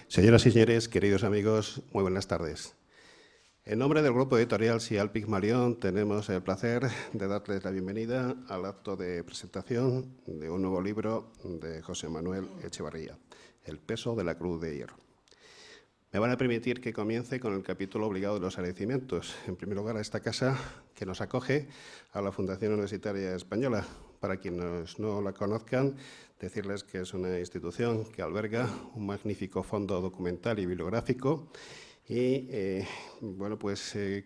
Señoras y señores, queridos amigos, muy buenas tardes. En nombre del grupo editorial Sial Pigmalión, tenemos el placer de darles la bienvenida al acto de presentación de un nuevo libro de José Manuel Echevarría, El peso de la cruz de hierro. Me van a permitir que comience con el capítulo obligado de los agradecimientos. En primer lugar, a esta casa que nos acoge, a la Fundación Universitaria Española. Para quienes no la conozcan, decirles que es una institución que alberga un magnífico fondo documental y bibliográfico y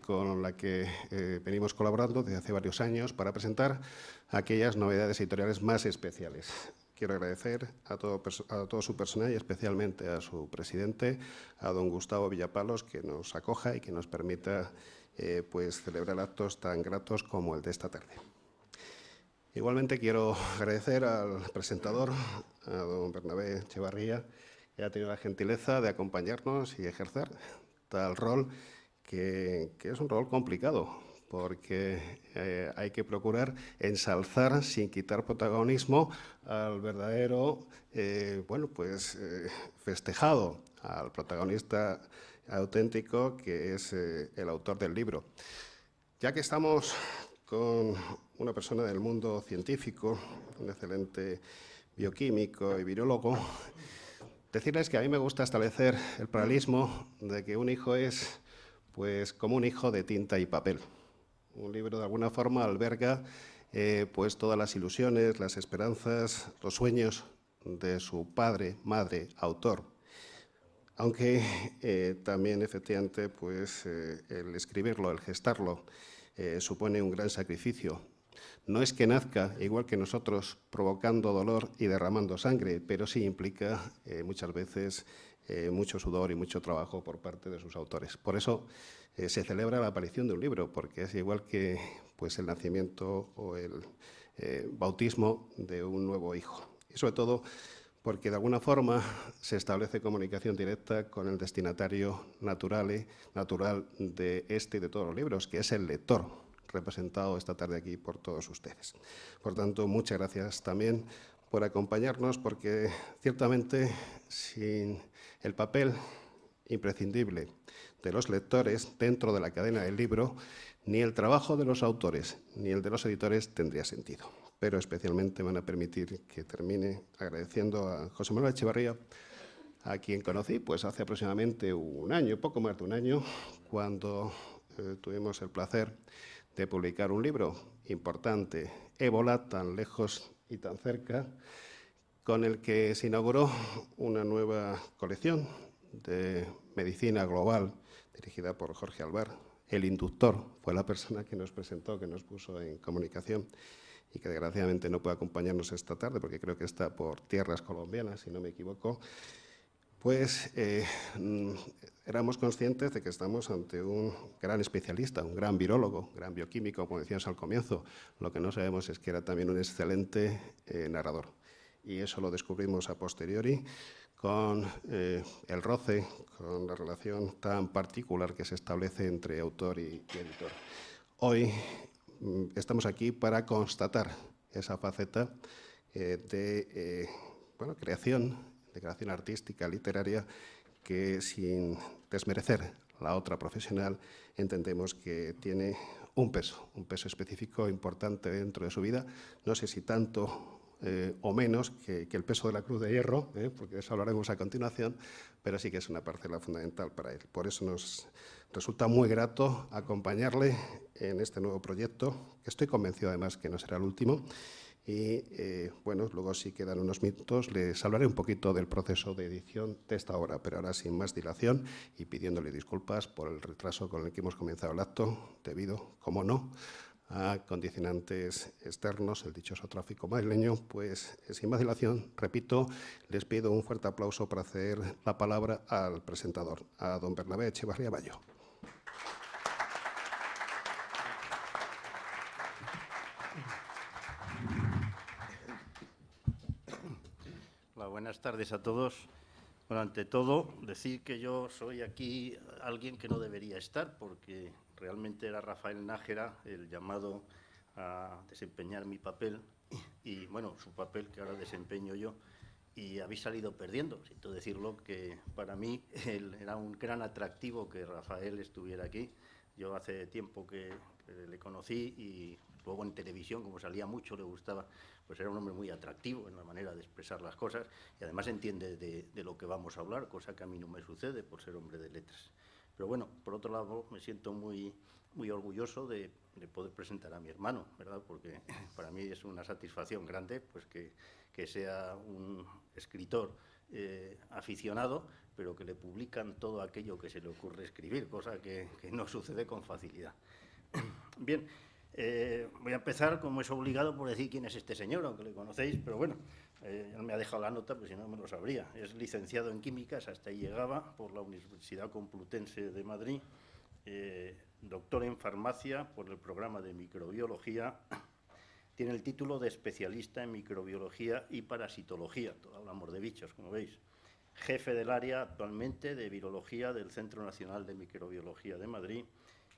con la que venimos colaborando desde hace varios años para presentar aquellas novedades editoriales más especiales. Quiero agradecer a todo su personal y especialmente a su presidente, a don Gustavo Villapalos, que nos acoja y que nos permita celebrar actos tan gratos como el de esta tarde. Igualmente quiero agradecer al presentador, a don Bernabé Echevarría, que ha tenido la gentileza de acompañarnos y ejercer tal rol que es un rol complicado, porque hay que procurar ensalzar sin quitar protagonismo al verdadero, festejado, al protagonista auténtico que es el autor del libro. Ya que estamos con una persona del mundo científico, un excelente bioquímico y virólogo, decirles que a mí me gusta establecer el paralelismo de que un hijo es pues como un hijo de tinta y papel. Un libro de alguna forma alberga pues todas las ilusiones, las esperanzas, los sueños de su padre, madre, autor. Aunque también efectivamente pues el escribirlo, el gestarlo, supone un gran sacrificio. No es que nazca, igual que nosotros, provocando dolor y derramando sangre, pero sí implica muchas veces mucho sudor y mucho trabajo por parte de sus autores. Por eso se celebra la aparición de un libro, porque es igual que pues, el nacimiento o el bautismo de un nuevo hijo. Y sobre todo porque de alguna forma se establece comunicación directa con el destinatario natural de este y de todos los libros, que es el lector, representado esta tarde aquí por todos ustedes. Por tanto, muchas gracias también por acompañarnos, porque ciertamente sin el papel imprescindible de los lectores dentro de la cadena del libro, ni el trabajo de los autores ni el de los editores tendría sentido. Pero especialmente van a permitir que termine agradeciendo a José Manuel Echevarría, a quien conocí pues hace aproximadamente un año, poco más de un año, cuando tuvimos el placer de publicar un libro importante, Ébola, tan lejos y tan cerca, con el que se inauguró una nueva colección de medicina global dirigida por Jorge Alvar. El inductor fue la persona que nos presentó, que nos puso en comunicación y que desgraciadamente no puede acompañarnos esta tarde porque creo que está por tierras colombianas, si no me equivoco. Pues éramos conscientes de que estamos ante un gran especialista, un gran virólogo, un gran bioquímico, como decíamos al comienzo. Lo que no sabemos es que era también un excelente narrador. Y eso lo descubrimos a posteriori con el roce, con la relación tan particular que se establece entre autor y editor. Hoy estamos aquí para constatar esa faceta de creación artística, literaria, que sin desmerecer la otra profesional, entendemos que tiene un peso específico importante dentro de su vida. No sé si tanto o menos que el peso de la cruz de hierro, porque de eso hablaremos a continuación, pero sí que es una parcela fundamental para él. Por eso nos resulta muy grato acompañarle en este nuevo proyecto, que estoy convencido además que no será el último. Y luego si quedan unos minutos les hablaré un poquito del proceso de edición de esta obra, pero ahora sin más dilación y pidiéndole disculpas por el retraso con el que hemos comenzado el acto, debido, como no, a condicionantes externos, el dichoso tráfico madrileño. Pues sin más dilación, repito, les pido un fuerte aplauso para ceder la palabra al presentador, a don Bernabé Echevarría Bayo. Hola, buenas tardes a todos. Bueno, ante todo, decir que yo soy aquí alguien que no debería estar, porque realmente era Rafael Nájera el llamado a desempeñar mi papel y, bueno, su papel que ahora desempeño yo. y habéis salido perdiendo, siento decirlo, que para mí era un gran atractivo que Rafael estuviera aquí. Yo hace tiempo que le conocí y luego en televisión, como salía mucho, le gustaba, pues era un hombre muy atractivo en la manera de expresar las cosas y además entiende de lo que vamos a hablar, cosa que a mí no me sucede por ser hombre de letras. Pero bueno, por otro lado, me siento muy orgulloso de poder presentar a mi hermano, ¿verdad? Porque para mí es una satisfacción grande pues que sea un escritor aficionado, pero que le publican todo aquello que se le ocurre escribir, cosa que no sucede con facilidad. Bien, voy a empezar, como es obligado, por decir quién es este señor, aunque le conocéis, pero bueno, él me ha dejado la nota, pues si no me lo sabría. Es licenciado en Químicas, hasta ahí llegaba, por la Universidad Complutense de Madrid, doctor en Farmacia por el programa de Microbiología. Tiene el título de especialista en microbiología y parasitología, todo hablamos de bichos, como veis. Jefe del área actualmente de virología del Centro Nacional de Microbiología de Madrid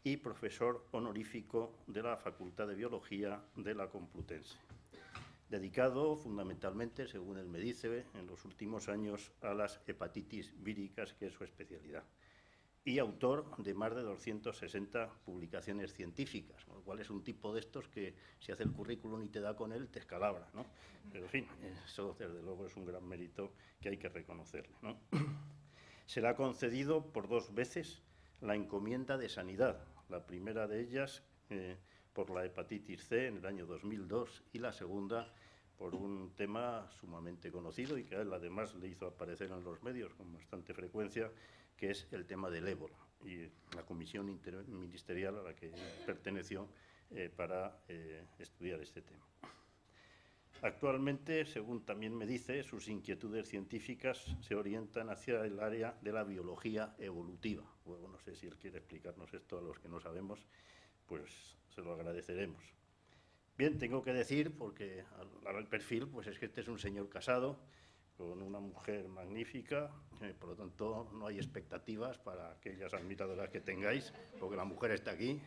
y profesor honorífico de la Facultad de Biología de la Complutense. Dedicado fundamentalmente, según él me dice, en los últimos años a las hepatitis víricas, que es su especialidad. Y autor de más de 260 publicaciones científicas, con lo cual es un tipo de estos que si hace el currículum y te da con él, te escalabra, ¿no? Pero en fin, eso desde luego es un gran mérito que hay que reconocerle, ¿no? Se le ha concedido por 2 veces la encomienda de sanidad, la primera de ellas por la hepatitis C en el año 2002 y la segunda por un tema sumamente conocido y que a él además le hizo aparecer en los medios con bastante frecuencia, que es el tema del ébola y la comisión interministerial a la que perteneció para estudiar este tema. Actualmente, según también me dice, sus inquietudes científicas se orientan hacia el área de la biología evolutiva. Luego no sé si él quiere explicarnos esto a los que no sabemos, pues se lo agradeceremos. Bien, tengo que decir, porque al perfil, pues es que este es un señor casado, con una mujer magnífica, por lo tanto no hay expectativas para aquellas admiradoras que tengáis, porque la mujer está aquí,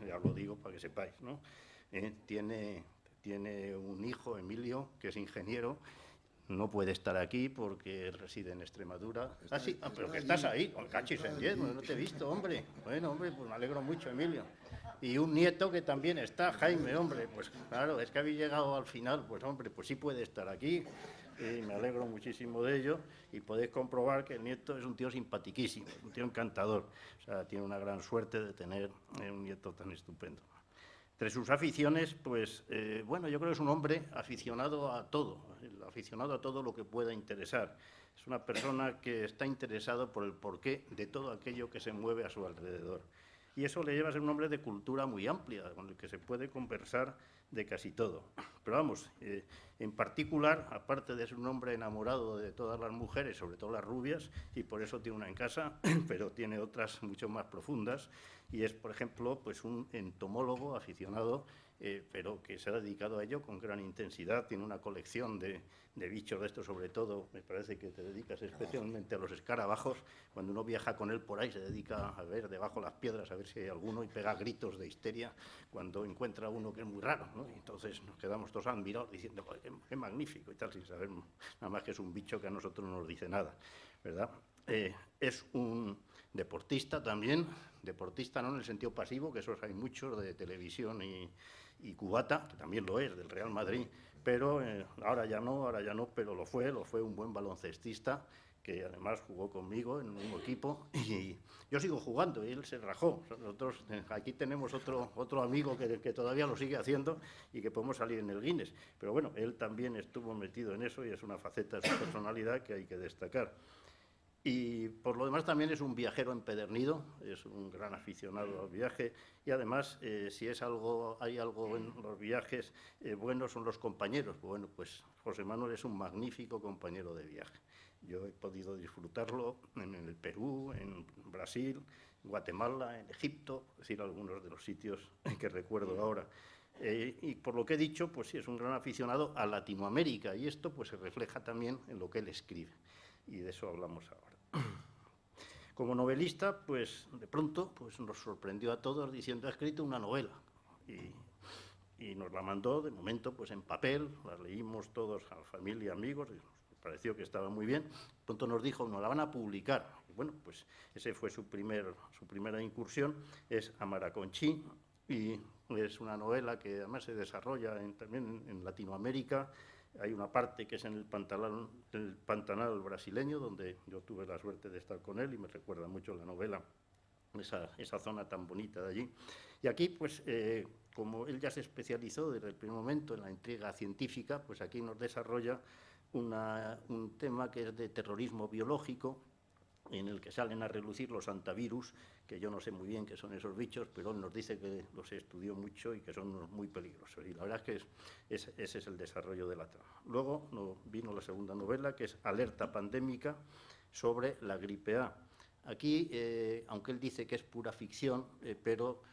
ya lo digo para que sepáis, ¿no? Tiene un hijo, Emilio, que es ingeniero, no puede estar aquí porque reside en Extremadura. Sí, pero que estás ahí, con cachis en 10, no te he visto, hombre. Bueno, hombre, pues me alegro mucho, Emilio. Y un nieto que también está, Jaime, hombre, pues claro, es que habéis llegado al final, pues hombre, pues sí puede estar aquí. Y me alegro muchísimo de ello y podéis comprobar que el nieto es un tío simpatiquísimo, un tío encantador. O sea, tiene una gran suerte de tener un nieto tan estupendo. Entre sus aficiones, pues, bueno, yo creo que es un hombre aficionado a todo lo que pueda interesar. Es una persona que está interesado por el porqué de todo aquello que se mueve a su alrededor. Y eso le lleva a ser un hombre de cultura muy amplia, con el que se puede conversar de casi todo. Pero vamos, en particular, aparte de ser un hombre enamorado de todas las mujeres, sobre todo las rubias, y por eso tiene una en casa, pero tiene otras mucho más profundas, y es, por ejemplo, pues un entomólogo aficionado, pero que se ha dedicado a ello con gran intensidad. Tiene una colección de bichos de estos, sobre todo, me parece que te dedicas especialmente a los escarabajos. Cuando uno viaja con él por ahí, se dedica a ver debajo las piedras, a ver si hay alguno, y pega gritos de histeria cuando encuentra uno que es muy raro, ¿no? Y entonces nos quedamos todos admirados diciendo, qué magnífico y tal, sin saber nada más que es un bicho que a nosotros no nos dice nada, ¿verdad? Es un deportista también, deportista no en el sentido pasivo, que esos hay muchos de televisión y cubata, que también lo es, del Real Madrid, pero ahora ya no, pero lo fue un buen baloncestista, que además jugó conmigo en el mismo equipo, y yo sigo jugando, y él se rajó. Nosotros aquí tenemos otro amigo que todavía lo sigue haciendo y que podemos salir en el Guinness, pero bueno, él también estuvo metido en eso y es una faceta de su personalidad que hay que destacar. Y por lo demás también es un viajero empedernido, es un gran aficionado al viaje y además si hay algo en los viajes buenos son los compañeros. Bueno, pues José Manuel es un magnífico compañero de viaje. Yo he podido disfrutarlo en el Perú, en Brasil, en Guatemala, en Egipto, es decir, algunos de los sitios que recuerdo ahora. Y por lo que he dicho, pues sí, es un gran aficionado a Latinoamérica y esto pues se refleja también en lo que él escribe y de eso hablamos ahora. Como novelista, pues de pronto pues, nos sorprendió a todos diciendo ha escrito una novela y nos la mandó de momento pues en papel, la leímos todos a la familia, amigos, y nos pareció que estaba muy bien. Pronto nos dijo, nos la van a publicar. Y bueno, pues ese fue su primera incursión, es Amaraconchí, y es una novela que además se desarrolla también en Latinoamérica. Hay una parte que es en el Pantanal brasileño, donde yo tuve la suerte de estar con él y me recuerda mucho la novela, esa zona tan bonita de allí. Y aquí, pues, como él ya se especializó desde el primer momento en la intriga científica, pues aquí nos desarrolla un tema que es de terrorismo biológico, en el que salen a relucir los antivirus, que yo no sé muy bien qué son esos bichos, pero él nos dice que los estudió mucho y que son muy peligrosos. Y la verdad es que ese es el desarrollo de la trama. Luego vino la segunda novela, que es Alerta Pandémica, sobre la gripe A. Aquí, aunque él dice que es pura ficción, pero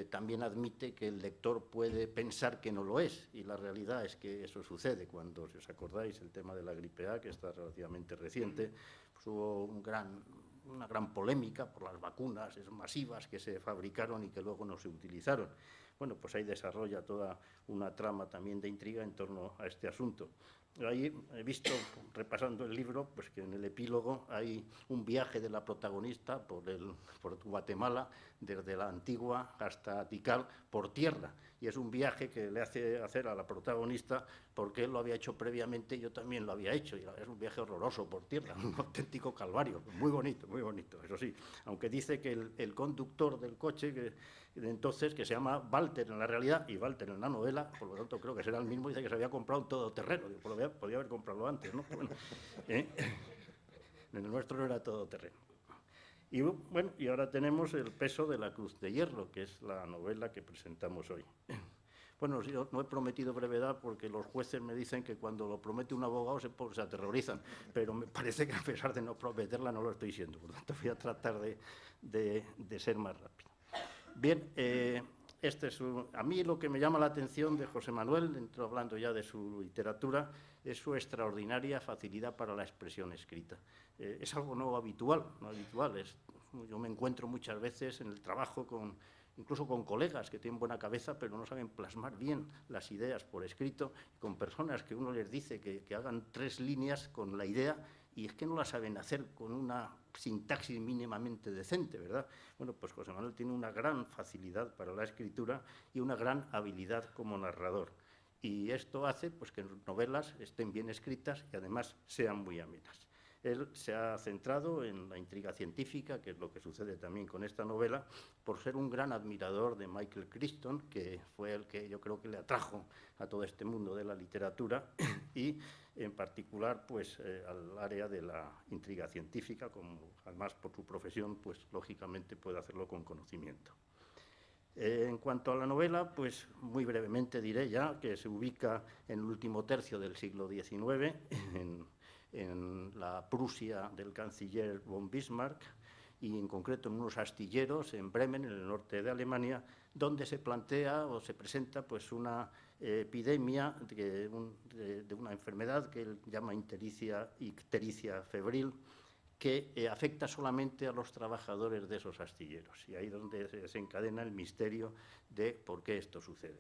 también admite que el lector puede pensar que no lo es, y la realidad es que eso sucede. Cuando, si os acordáis, el tema de la gripe A, que está relativamente reciente, pues hubo una gran polémica por las vacunas masivas que se fabricaron y que luego no se utilizaron. Bueno, pues ahí desarrolla toda una trama también de intriga en torno a este asunto. Ahí he visto, repasando el libro, pues que en el epílogo hay un viaje de la protagonista por Guatemala, desde la Antigua hasta Tikal, por tierra. Y es un viaje que le hace hacer a la protagonista porque él lo había hecho previamente y yo también lo había hecho. Y es un viaje horroroso por tierra, un auténtico calvario. Muy bonito, eso sí. Aunque dice que el conductor del coche, entonces, que se llama Walter en la realidad y Walter en la novela, por lo tanto creo que será el mismo, dice que se había comprado un todoterreno. Podía haber comprado antes, ¿no? Bueno, en el nuestro no era todoterreno. Y bueno, y ahora tenemos El peso de la cruz de hierro, que es la novela que presentamos hoy. Bueno, yo no he prometido brevedad porque los jueces me dicen que cuando lo promete un abogado se aterrorizan, pero me parece que a pesar de no prometerla no lo estoy siendo, por lo tanto voy a tratar de ser más rápido. Bien, a mí lo que me llama la atención de José Manuel, hablando ya de su literatura, es su extraordinaria facilidad para la expresión escrita. Es algo no habitual. Yo me encuentro muchas veces en el trabajo incluso con colegas que tienen buena cabeza, pero no saben plasmar bien las ideas por escrito, con personas que uno les dice que hagan 3 líneas con la idea y es que no la saben hacer con una sintaxis mínimamente decente, ¿verdad? Bueno, pues José Manuel tiene una gran facilidad para la escritura y una gran habilidad como narrador. Y esto hace pues, que las novelas estén bien escritas y además sean muy amenas. Él se ha centrado en la intriga científica, que es lo que sucede también con esta novela, por ser un gran admirador de Michael Crichton, que fue el que yo creo que le atrajo a todo este mundo de la literatura y en particular pues, al área de la intriga científica, como además por su profesión, pues lógicamente puede hacerlo con conocimiento. En cuanto a la novela, pues muy brevemente diré ya que se ubica en el último tercio del siglo XIX, en la Prusia del canciller von Bismarck y en concreto en unos astilleros en Bremen, en el norte de Alemania, donde se plantea o se presenta pues, una epidemia de una enfermedad que él llama ictericia febril, que afecta solamente a los trabajadores de esos astilleros. Y ahí es donde se desencadena el misterio de por qué esto sucede.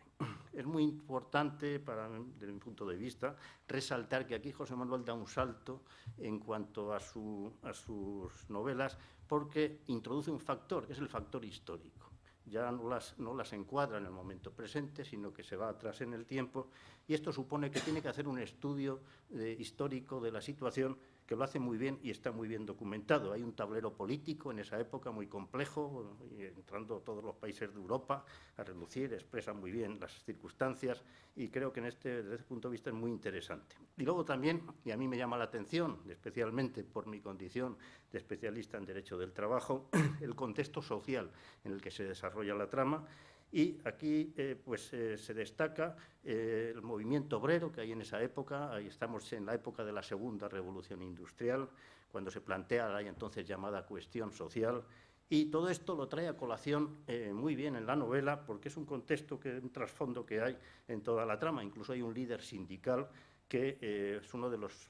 Es muy importante, desde mi punto de vista, resaltar que aquí José Manuel da un salto en cuanto a sus novelas, porque introduce un factor, que es el factor histórico. Ya no las encuadra en el momento presente, sino que se va atrás en el tiempo, y esto supone que tiene que hacer un estudio histórico de la situación, que lo hace muy bien y está muy bien documentado. Hay un tablero político en esa época muy complejo, entrando todos los países de Europa a relucir, expresa muy bien las circunstancias y creo que desde ese punto de vista es muy interesante. Y luego también, y a mí me llama la atención, especialmente por mi condición de especialista en Derecho del Trabajo, el contexto social en el que se desarrolla la trama. Y aquí se destaca el movimiento obrero que hay en esa época. Ahí estamos en la época de la Segunda Revolución Industrial, cuando se plantea la entonces llamada cuestión social. Y todo esto lo trae a colación muy bien en la novela, porque es un contexto, un trasfondo que hay en toda la trama. Incluso hay un líder sindical que es uno de los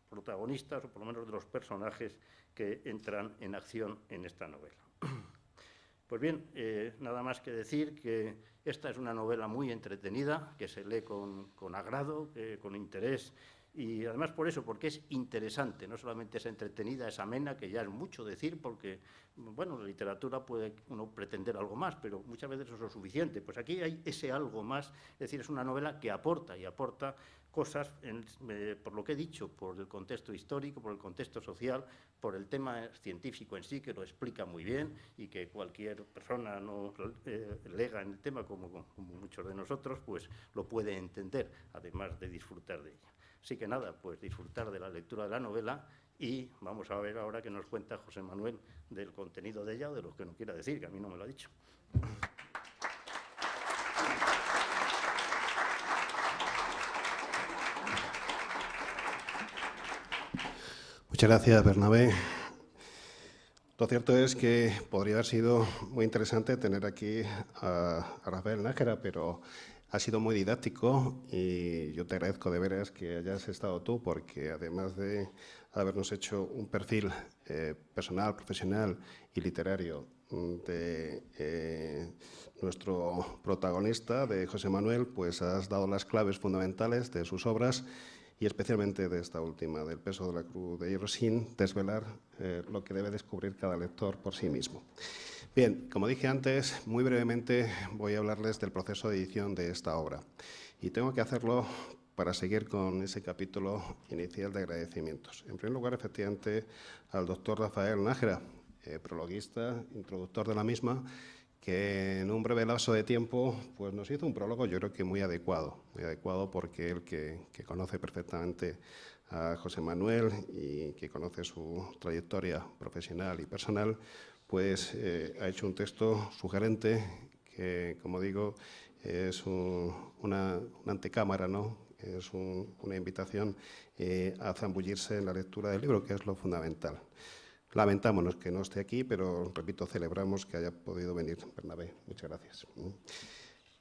protagonistas, o por lo menos de los personajes que entran en acción en esta novela. Pues bien, nada más que decir que esta es una novela muy entretenida, que se lee con agrado, con interés, Y además por eso, porque es interesante, no solamente es entretenida, es amena, que ya es mucho decir, porque, bueno, la literatura puede uno pretender algo más, pero muchas veces eso es lo suficiente. Pues aquí hay ese algo más, es decir, es una novela que aporta, y aporta cosas, por lo que he dicho, por el contexto histórico, por el contexto social, por el tema científico en sí, que lo explica muy bien y que cualquier persona no lega en el tema, como muchos de nosotros, pues lo puede entender, además de disfrutar de ella. Así que nada, pues disfrutar de la lectura de la novela y vamos a ver ahora qué nos cuenta José Manuel del contenido de ella o de lo que no quiera decir, que a mí no me lo ha dicho. Muchas gracias, Bernabé. Lo cierto es que podría haber sido muy interesante tener aquí a Rafael Nájera, pero ha sido muy didáctico y yo te agradezco de veras que hayas estado tú, porque además de habernos hecho un perfil personal, profesional y literario de nuestro protagonista, de José Manuel, pues has dado las claves fundamentales de sus obras y especialmente de esta última, del peso de la cruz de hierro, sin desvelar lo que debe descubrir cada lector por sí mismo. Bien, como dije antes, muy brevemente voy a hablarles del proceso de edición de esta obra. Y tengo que hacerlo para seguir con ese capítulo inicial de agradecimientos. En primer lugar, efectivamente, al doctor Rafael Nájera, prologuista, introductor de la misma, que en un breve lapso de tiempo pues nos hizo un prólogo, yo creo que muy adecuado porque él que conoce perfectamente a José Manuel y que conoce su trayectoria profesional y personal, pues ha hecho un texto sugerente que, como digo, es una antecámara, ¿no? Es una invitación a zambullirse en la lectura del libro, que es lo fundamental. Lamentámonos que no esté aquí, pero, repito, celebramos que haya podido venir Bernabé. Muchas gracias.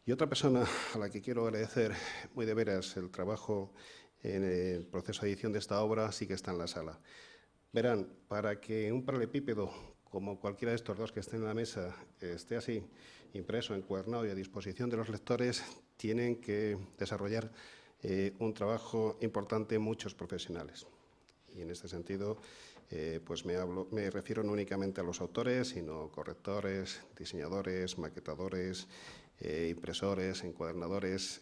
Y otra persona a la que quiero agradecer muy de veras el trabajo en el proceso de edición de esta obra sí que está en la sala. Verán, para que un paralelepípedo, como cualquiera de estos dos que estén en la mesa, esté así, impreso, encuadernado y a disposición de los lectores, tienen que desarrollar un trabajo importante muchos profesionales. Y en este sentido, pues me refiero no únicamente a los autores, sino correctores, diseñadores, maquetadores, impresores, encuadernadores,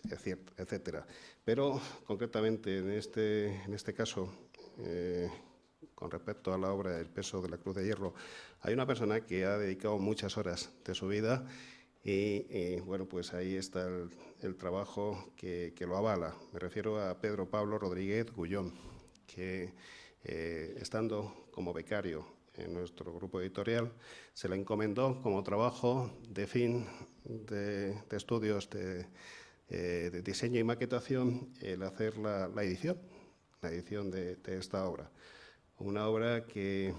etcétera. Pero, concretamente, en este caso, con respecto a la obra El peso de la cruz de hierro, hay una persona que ha dedicado muchas horas de su vida y bueno, pues ahí está el trabajo que lo avala. Me refiero a Pedro Pablo Rodríguez Gullón, que estando como becario en nuestro grupo editorial, se le encomendó como trabajo de fin de estudios de diseño y maquetación el hacer la edición de esta obra. Una obra que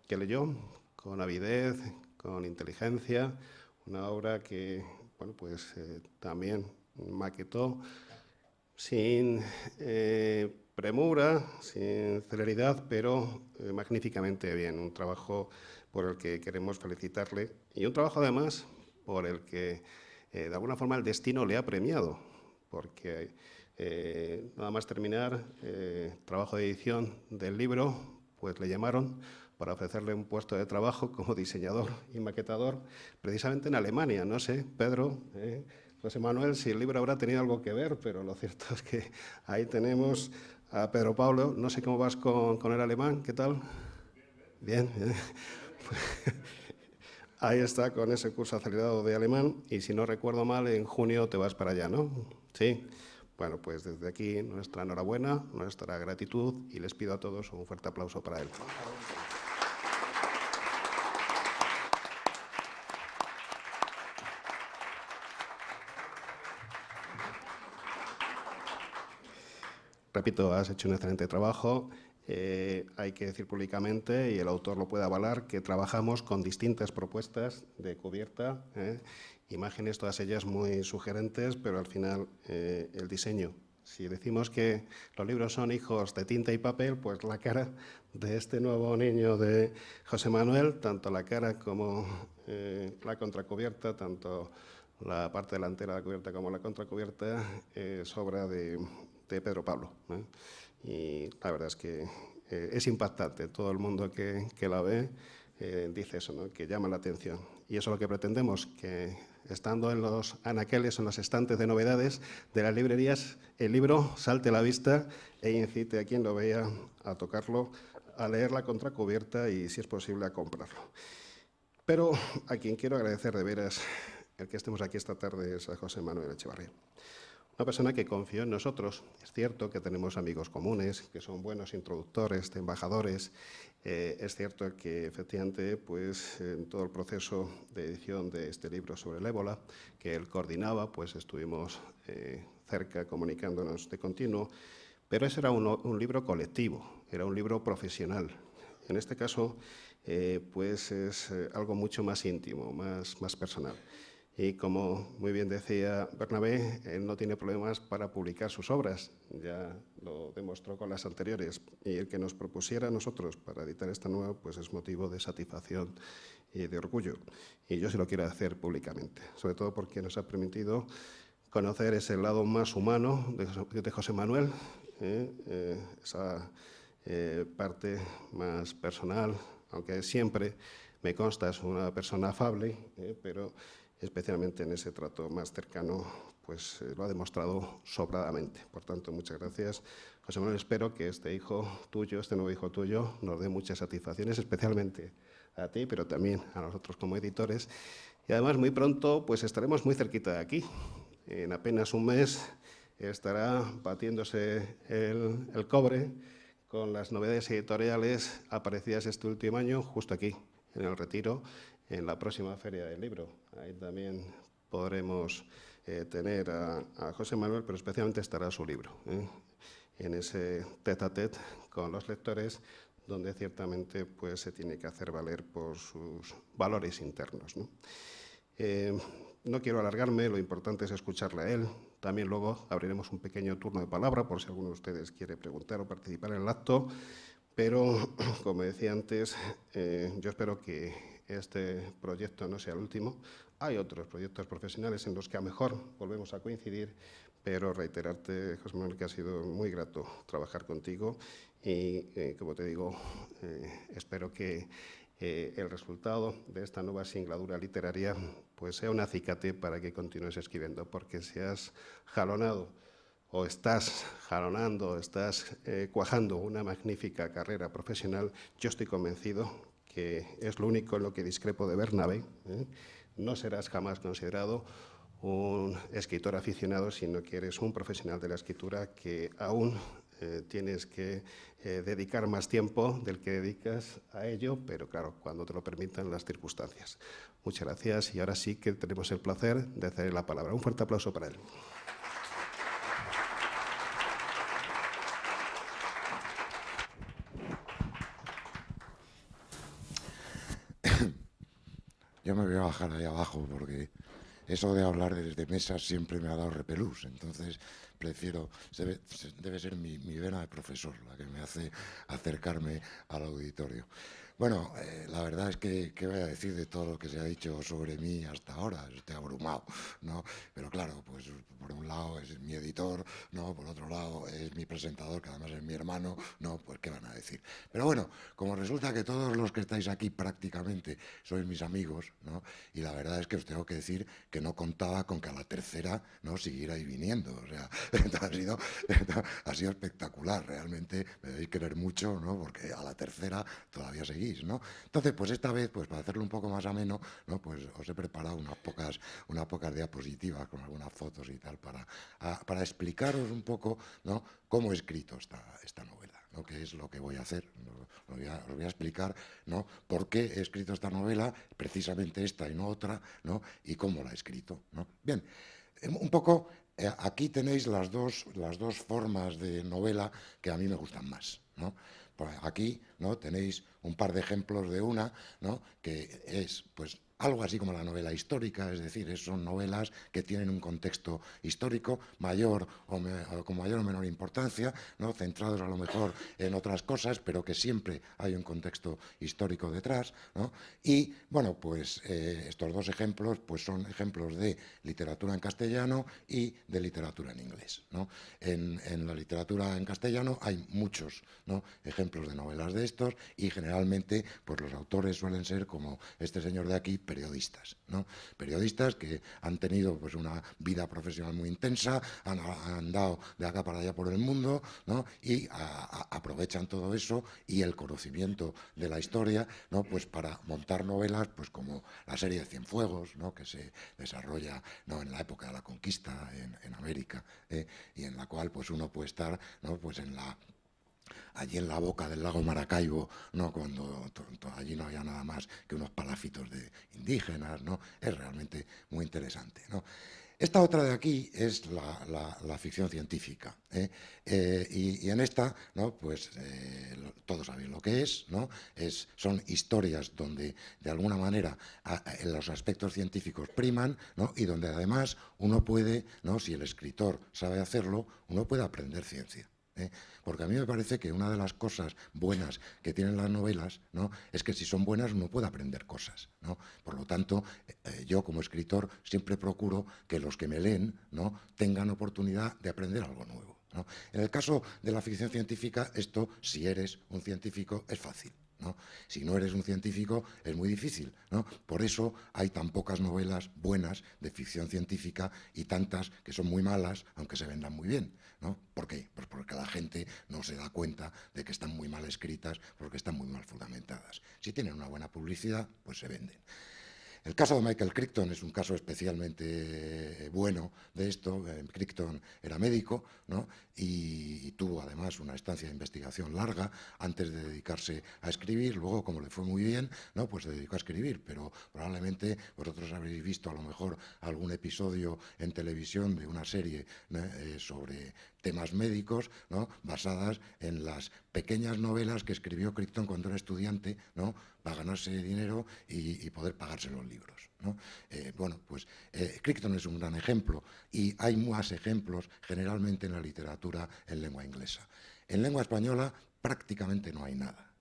leyó con avidez, con inteligencia, una obra que bueno, pues, también maquetó sin premura, sin celeridad, pero magníficamente bien. Un trabajo por el que queremos felicitarle y un trabajo además por el que de alguna forma el destino le ha premiado, porque nada más terminar trabajo de edición del libro, pues le llamaron para ofrecerle un puesto de trabajo como diseñador y maquetador, precisamente en Alemania. No sé, Pedro, José Manuel, si el libro habrá tenido algo que ver, pero lo cierto es que ahí tenemos a Pedro Pablo. No sé cómo vas con el alemán, ¿qué tal? Bien, bien. Ahí está, con ese curso acelerado de alemán, y si no recuerdo mal, en junio te vas para allá, ¿no? Sí. Bueno, pues desde aquí nuestra enhorabuena, nuestra gratitud, y les pido a todos un fuerte aplauso para él. Repito, has hecho un excelente trabajo. Hay que decir públicamente, y el autor lo puede avalar, que trabajamos con distintas propuestas de cubierta, imágenes, todas ellas muy sugerentes, pero al final el diseño. Si decimos que los libros son hijos de tinta y papel, pues la cara de este nuevo niño de José Manuel, tanto la cara como la contracubierta, tanto la parte delantera de la cubierta como la contracubierta, es obra de Pedro Pablo. y la verdad es que es impactante. Todo el mundo que la ve dice eso, ¿no? Que llama la atención. Y eso es lo que pretendemos, que estando en los anaqueles, en los estantes de novedades de las librerías, el libro salte a la vista e incite a quien lo vea a tocarlo, a leer la contracubierta y, si es posible, a comprarlo. Pero a quien quiero agradecer de veras el que estemos aquí esta tarde es a José Manuel Echevarría. Una persona que confió en nosotros. Es cierto que tenemos amigos comunes, que son buenos introductores, de embajadores. Es cierto que, efectivamente, pues, en todo el proceso de edición de este libro sobre el ébola, que él coordinaba, pues estuvimos cerca comunicándonos de continuo. Pero ese era un libro colectivo, era un libro profesional. En este caso, pues es algo mucho más íntimo, más personal. Y como muy bien decía Bernabé, él no tiene problemas para publicar sus obras, ya lo demostró con las anteriores, y el que nos propusiera a nosotros para editar esta nueva, pues es motivo de satisfacción y de orgullo. Y yo se lo quiero hacer públicamente, sobre todo porque nos ha permitido conocer ese lado más humano de José Manuel, esa parte más personal, aunque siempre me consta es una persona afable, pero especialmente en ese trato más cercano, pues lo ha demostrado sobradamente. Por tanto, muchas gracias, José Manuel. Espero que este hijo tuyo, este nuevo hijo tuyo, nos dé muchas satisfacciones, especialmente a ti, pero también a nosotros como editores. Y además, muy pronto, pues estaremos muy cerquita de aquí. En apenas un mes estará batiéndose el cobre con las novedades editoriales aparecidas este último año, justo aquí, en el Retiro, en la próxima Feria del Libro. Ahí también podremos tener a José Manuel, pero especialmente estará su libro, en ese tête-à-tête con los lectores, donde ciertamente pues, se tiene que hacer valer por sus valores internos, ¿no? No quiero alargarme, lo importante es escucharle a él. También luego abriremos un pequeño turno de palabra por si alguno de ustedes quiere preguntar o participar en el acto. Pero, como decía antes, yo espero que este proyecto no sea el último. Hay otros proyectos profesionales en los que a lo mejor volvemos a coincidir, pero reiterarte, José Manuel, que ha sido muy grato trabajar contigo y, como te digo, espero que el resultado de esta nueva singladura literaria pues sea un acicate para que continúes escribiendo, porque si has jalonado o estás jalonando, estás cuajando una magnífica carrera profesional, yo estoy convencido que es lo único en lo que discrepo de Bernabé. No serás jamás considerado un escritor aficionado, sino que eres un profesional de la escritura que aún tienes que dedicar más tiempo del que dedicas a ello, pero claro, cuando te lo permitan las circunstancias. Muchas gracias y ahora sí que tenemos el placer de hacer la palabra. Un fuerte aplauso para él. Yo me voy a bajar ahí abajo porque eso de hablar desde mesas siempre me ha dado repelús, entonces prefiero, debe ser mi vena de profesor la que me hace acercarme al auditorio. Bueno, la verdad es que, ¿qué voy a decir de todo lo que se ha dicho sobre mí hasta ahora? Estoy abrumado, ¿no? Pero claro, pues por un lado es mi editor, ¿no? Por otro lado es mi presentador, que además es mi hermano, ¿no? Pues ¿qué van a decir? Pero bueno, como resulta que todos los que estáis aquí prácticamente sois mis amigos, ¿no? Y la verdad es que os tengo que decir que no contaba con que a la tercera, ¿no? Siguierais viniendo, o sea, ha sido espectacular, realmente me debéis querer mucho, ¿no? Porque a la tercera todavía seguís, ¿no? Entonces, pues esta vez, pues para hacerlo un poco más ameno, ¿no? Pues os he preparado unas pocas diapositivas con algunas fotos y tal para explicaros un poco, ¿no? Cómo he escrito esta novela, ¿no? Que es lo que voy a hacer. Os voy a explicar, ¿no? Por qué he escrito esta novela, precisamente esta y no otra, ¿no? Y cómo la he escrito, ¿no? Bien, un poco aquí tenéis las dos formas de novela que a mí me gustan más, ¿no? Aquí, ¿no? Tenéis un par de ejemplos de una, ¿no? Que es, pues, algo así como la novela histórica, es decir, son novelas que tienen un contexto histórico mayor o con mayor o menor importancia, ¿no? Centrados a lo mejor en otras cosas, pero que siempre hay un contexto histórico detrás, ¿no? Y, bueno, pues estos dos ejemplos pues son ejemplos de literatura en castellano y de literatura en inglés, ¿no? En la literatura en castellano hay muchos, ¿no? ejemplos de novelas de estos y generalmente pues los autores suelen ser, como este señor de aquí, periodistas, ¿no? Periodistas que han tenido pues una vida profesional muy intensa, han andado de acá para allá por el mundo, ¿no? Y aprovechan todo eso y el conocimiento de la historia, ¿no? Pues para montar novelas pues como la serie de Cienfuegos, ¿no? Que se desarrolla, ¿no? en la época de la conquista en América, y en la cual pues uno puede estar, ¿no? pues allí en la boca del lago Maracaibo, ¿no? Cuando allí no había nada más que unos palafitos de indígenas, ¿no? Es realmente muy interesante, ¿no? Esta otra de aquí es la ficción científica, y en esta, ¿no? pues todos saben lo que es, ¿no? Son historias donde de alguna manera los aspectos científicos priman, ¿no? y donde además uno puede, ¿no? si el escritor sabe hacerlo, uno puede aprender ciencia. Porque a mí me parece que una de las cosas buenas que tienen las novelas, ¿no? es que si son buenas uno puede aprender cosas, ¿no? Por lo tanto, yo como escritor siempre procuro que los que me leen, ¿no? tengan oportunidad de aprender algo nuevo, ¿no? En el caso de la ficción científica, esto, si eres un científico, es fácil, ¿no? Si no eres un científico es muy difícil, ¿no? Por eso hay tan pocas novelas buenas de ficción científica y tantas que son muy malas, aunque se vendan muy bien, ¿no? ¿Por qué? Pues porque la gente no se da cuenta de que están muy mal escritas, porque están muy mal fundamentadas. Si tienen una buena publicidad, pues se venden. El caso de Michael Crichton es un caso especialmente bueno de esto. Crichton era médico, ¿no? y tuvo además una estancia de investigación larga antes de dedicarse a escribir. Luego, como le fue muy bien, ¿no? pues se dedicó a escribir, pero probablemente vosotros habréis visto a lo mejor algún episodio en televisión de una serie, ¿no? sobre temas médicos, ¿no? basadas en las pequeñas novelas que escribió Crichton cuando era estudiante, ¿no? para ganarse dinero y poder pagarse los libros, ¿no? Bueno, pues Crichton es un gran ejemplo y hay más ejemplos generalmente en la literatura en lengua inglesa. En lengua española prácticamente no hay nada.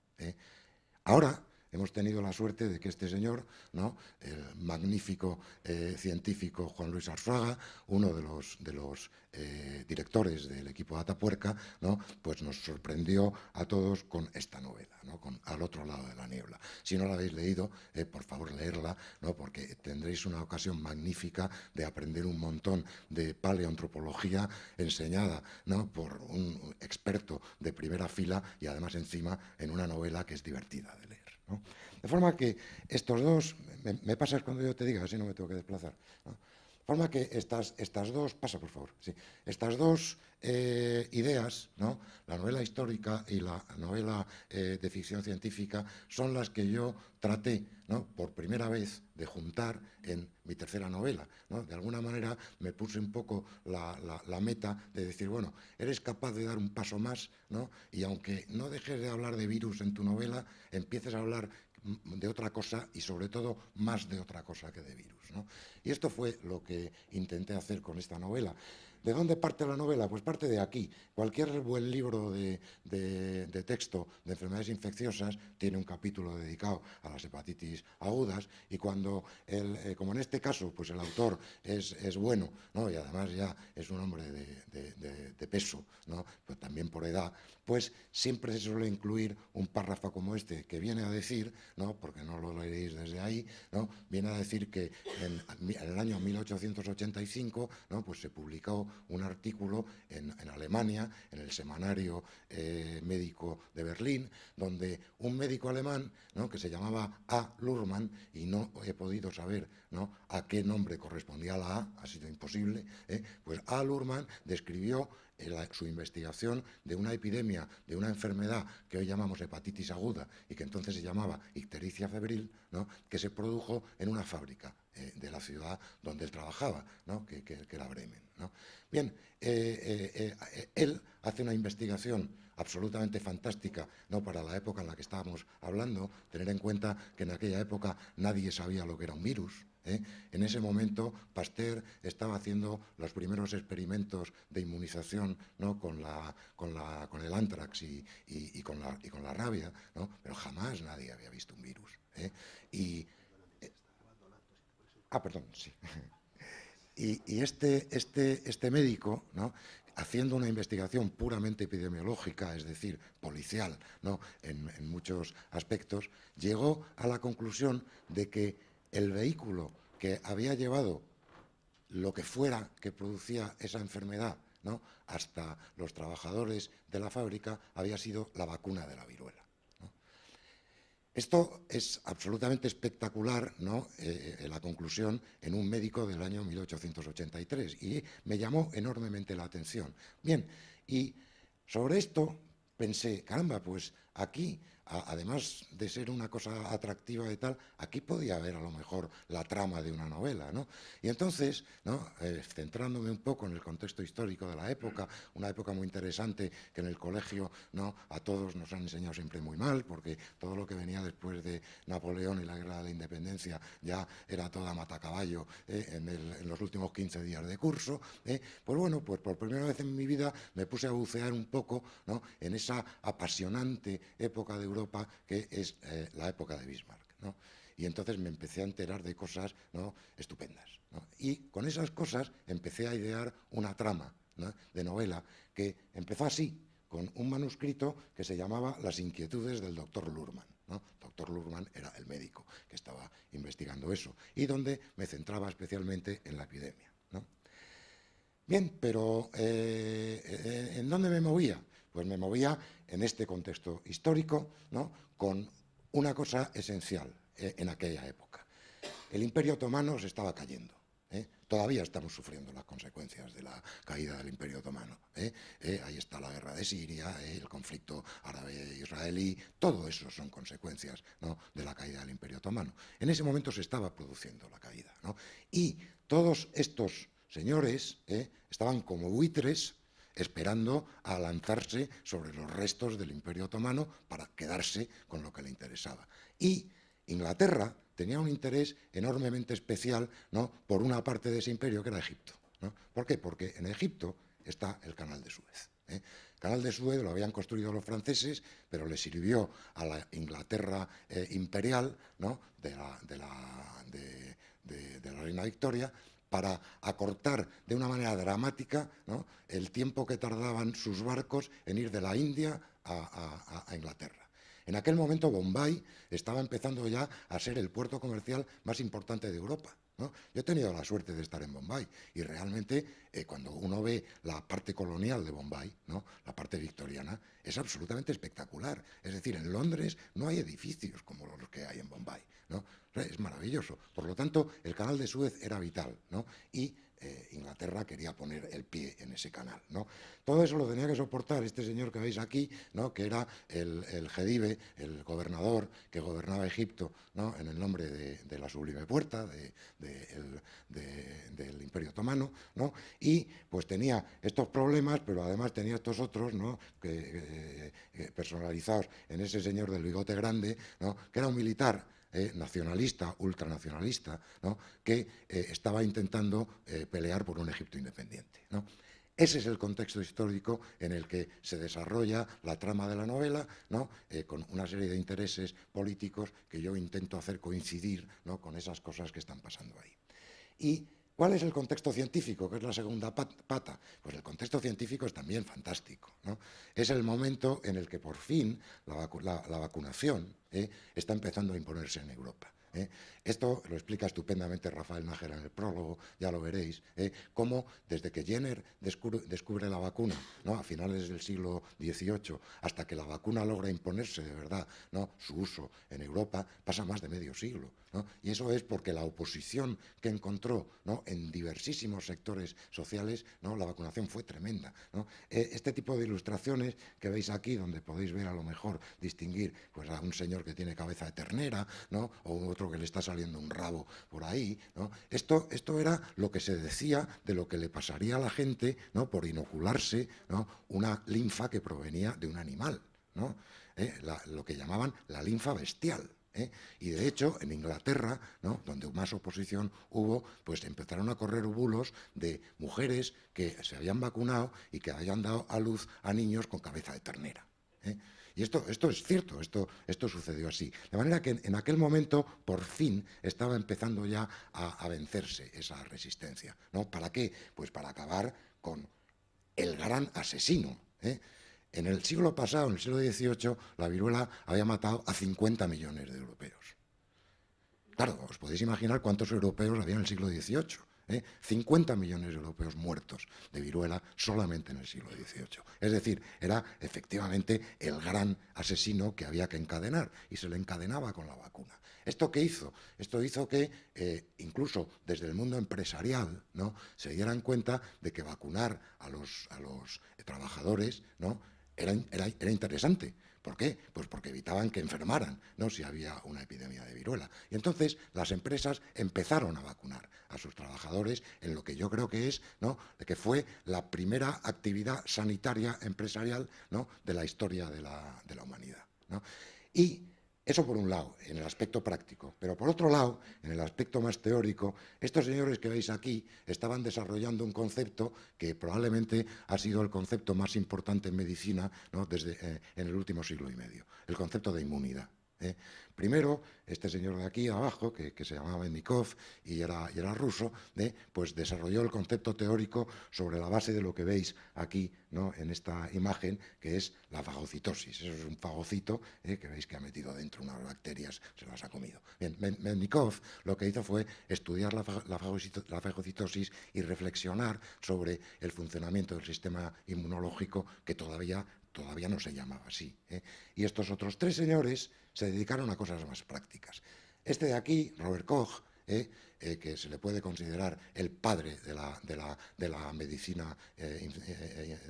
Ahora hemos tenido la suerte de que este señor, ¿no? el magnífico científico Juan Luis Arzuaga, uno de los directores del equipo de Atapuerca, ¿no? pues nos sorprendió a todos con esta novela, ¿no? con Al otro lado de la niebla. Si no la habéis leído, por favor leerla, ¿no? porque tendréis una ocasión magnífica de aprender un montón de paleoantropología enseñada, ¿no? por un experto de primera fila y además encima en una novela que es divertida de leer, ¿no? De forma que estos dos, me pasas cuando yo te diga, así no me tengo que desplazar, ¿no? De forma que estas dos, pasa por favor, sí, estas dos ideas, ¿no? la novela histórica y la novela de ficción científica, son las que yo traté, ¿no? por primera vez de juntar en mi tercera novela, ¿no? De alguna manera me puse un poco la meta de decir, bueno, eres capaz de dar un paso más, ¿no? y aunque no dejes de hablar de virus en tu novela, empieces a hablar de otra cosa y sobre todo más de otra cosa que de virus, ¿no? Y esto fue lo que intenté hacer con esta novela. ¿De dónde parte la novela? Pues parte de aquí. Cualquier buen libro de texto de enfermedades infecciosas tiene un capítulo dedicado a las hepatitis agudas y cuando, como en este caso, pues el autor es bueno, ¿no? y además ya es un hombre de peso, ¿no? pues también por edad, pues siempre se suele incluir un párrafo como este que viene a decir, ¿no? porque no lo leeréis desde ahí, ¿no? viene a decir que en el año 1885, ¿no? pues se publicó un artículo en Alemania, en el semanario médico de Berlín, donde un médico alemán, ¿no? que se llamaba A. Luhrmann, y no he podido saber, ¿no? a qué nombre correspondía la A, ha sido imposible, pues A. Luhrmann describió su investigación de una epidemia, de una enfermedad que hoy llamamos hepatitis aguda y que entonces se llamaba ictericia febril, ¿no?, que se produjo en una fábrica de la ciudad donde él trabajaba, ¿no?, que era Bremen, ¿no? Bien, él hace una investigación absolutamente fantástica, ¿no?, para la época en la que estábamos hablando, tener en cuenta que en aquella época nadie sabía lo que era un virus. En ese momento Pasteur estaba haciendo los primeros experimentos de inmunización, ¿no?, con el ántrax y con la rabia, ¿no?, pero jamás nadie había visto un virus. Perdón, sí. Y este médico, ¿no?, haciendo una investigación puramente epidemiológica, es decir, policial, ¿no?, en muchos aspectos, llegó a la conclusión de que el vehículo que había llevado lo que fuera que producía esa enfermedad, ¿no?, hasta los trabajadores de la fábrica había sido la vacuna de la viruela. Esto es absolutamente espectacular, ¿no?, la conclusión en un médico del año 1883 y me llamó enormemente la atención. Bien, y sobre esto pensé, caramba, pues aquí, además de ser una cosa atractiva y tal, aquí podía haber a lo mejor la trama de una novela, ¿no? Y entonces, ¿no?, centrándome un poco en el contexto histórico de la época, una época muy interesante que en el colegio, ¿no?, a todos nos han enseñado siempre muy mal, porque todo lo que venía después de Napoleón y la Guerra de la Independencia ya era toda matacaballo en los últimos 15 días de curso. Pues bueno, pues por primera vez en mi vida me puse a bucear un poco, ¿no?, en esa apasionante época de Europa que es la época de Bismarck, ¿no? Y entonces me empecé a enterar de cosas, ¿no?, estupendas, ¿no? Y con esas cosas empecé a idear una trama, ¿no?, de novela que empezó así, con un manuscrito que se llamaba Las inquietudes del doctor Luhrmann, ¿no? Doctor Luhrmann era el médico que estaba investigando eso y donde me centraba especialmente en la epidemia, ¿no? Bien, pero ¿en dónde me movía? Pues me movía en este contexto histórico, ¿no?, con una cosa esencial en aquella época. El Imperio Otomano se estaba cayendo. Todavía estamos sufriendo las consecuencias de la caída del Imperio Otomano. Ahí está la guerra de Siria, el conflicto árabe-israelí, todo eso son consecuencias, ¿no?, de la caída del Imperio Otomano. En ese momento se estaba produciendo la caída, ¿no? Y todos estos señores estaban como buitres esperando a lanzarse sobre los restos del Imperio Otomano para quedarse con lo que le interesaba. Y Inglaterra tenía un interés enormemente especial, ¿no?, por una parte de ese imperio que era Egipto, ¿no? ¿Por qué? Porque en Egipto está el Canal de Suez. El Canal de Suez lo habían construido los franceses, pero le sirvió a la Inglaterra imperial, ¿no?, de la reina Victoria, para acortar de una manera dramática, ¿no?, el tiempo que tardaban sus barcos en ir de la India a Inglaterra. En aquel momento Bombay estaba empezando ya a ser el puerto comercial más importante de Europa, ¿no? Yo he tenido la suerte de estar en Bombay y realmente cuando uno ve la parte colonial de Bombay, ¿no?, la parte victoriana, es absolutamente espectacular. Es decir, en Londres no hay edificios como los que hay en Bombay, ¿no? Es maravilloso. Por lo tanto, el Canal de Suez era vital, ¿no? Y Inglaterra quería poner el pie en ese canal, ¿no? Todo eso lo tenía que soportar este señor que veis aquí, ¿no?, que era el Gedive, el gobernador que gobernaba Egipto, ¿no?, en el nombre de la Sublime Puerta, del Imperio Otomano, ¿no? Y pues tenía estos problemas, pero además tenía estos otros, ¿no?, personalizados en ese señor del bigote grande, ¿no?, que era un militar nacionalista, ultranacionalista, ¿no?, que estaba intentando pelear por un Egipto independiente, ¿no? Ese es el contexto histórico en el que se desarrolla la trama de la novela, ¿no?, con una serie de intereses políticos que yo intento hacer coincidir, ¿no?, con esas cosas que están pasando ahí. Y ¿cuál es el contexto científico, que es la segunda pata? Pues el contexto científico es también fantástico, ¿no? Es el momento en el que por fin la vacunación está empezando a imponerse en Europa. Esto lo explica estupendamente Rafael Nájera en el prólogo, ya lo veréis, cómo desde que Jenner descubre la vacuna, ¿no?, a finales del siglo XVIII, hasta que la vacuna logra imponerse de verdad, ¿no?, su uso en Europa, pasa más de medio siglo, ¿no? Y eso es porque la oposición que encontró, ¿no?, en diversísimos sectores sociales, ¿no?, la vacunación fue tremenda, ¿no? Este tipo de ilustraciones que veis aquí, donde podéis ver a lo mejor distinguir pues, a un señor que tiene cabeza de ternera, ¿no?, o otro que le está saliendo un rabo por ahí, ¿no? Esto era lo que se decía de lo que le pasaría a la gente, ¿no?, por inocularse, ¿no?, una linfa que provenía de un animal, ¿no? Lo que llamaban la linfa bestial. Y de hecho, en Inglaterra, ¿no?, donde más oposición hubo, pues empezaron a correr bulos de mujeres que se habían vacunado y que habían dado a luz a niños con cabeza de ternera. Y esto es cierto, esto sucedió así. De manera que en aquel momento, por fin, estaba empezando ya a vencerse esa resistencia, ¿no? ¿Para qué? Pues para acabar con el gran asesino. En el siglo pasado, en el siglo XVIII, la viruela había matado a 50 millones de europeos. Claro, os podéis imaginar cuántos europeos había en el siglo XVIII. 50 millones de europeos muertos de viruela solamente en el siglo XVIII. Es decir, era efectivamente el gran asesino que había que encadenar, y se le encadenaba con la vacuna. ¿Esto qué hizo? Esto hizo que incluso desde el mundo empresarial, ¿no?, se dieran cuenta de que vacunar a los trabajadores, ¿no?, era interesante. ¿Por qué? Pues porque evitaban que enfermaran, ¿no?, si había una epidemia de viruela. Y entonces las empresas empezaron a vacunar a sus trabajadores en lo que yo creo que es, ¿no?, que fue la primera actividad sanitaria empresarial, ¿no?, de la historia de la humanidad, ¿no? Y eso por un lado, en el aspecto práctico. Pero por otro lado, en el aspecto más teórico, estos señores que veis aquí estaban desarrollando un concepto que probablemente ha sido el concepto más importante en medicina, ¿no?, desde en el último siglo y medio, el concepto de inmunidad. Primero, este señor de aquí abajo, que se llamaba Bennikov y era ruso, pues desarrolló el concepto teórico sobre la base de lo que veis aquí, ¿no?, en esta imagen, que es la fagocitosis. Eso es un fagocito que veis que ha metido dentro unas bacterias, se las ha comido. Bien, Bennikov lo que hizo fue estudiar la fagocitosis y reflexionar sobre el funcionamiento del sistema inmunológico, que todavía no se llamaba así. Y estos otros tres señores se dedicaron a cosas más prácticas. Este de aquí, Robert Koch, que se le puede considerar el padre de la medicina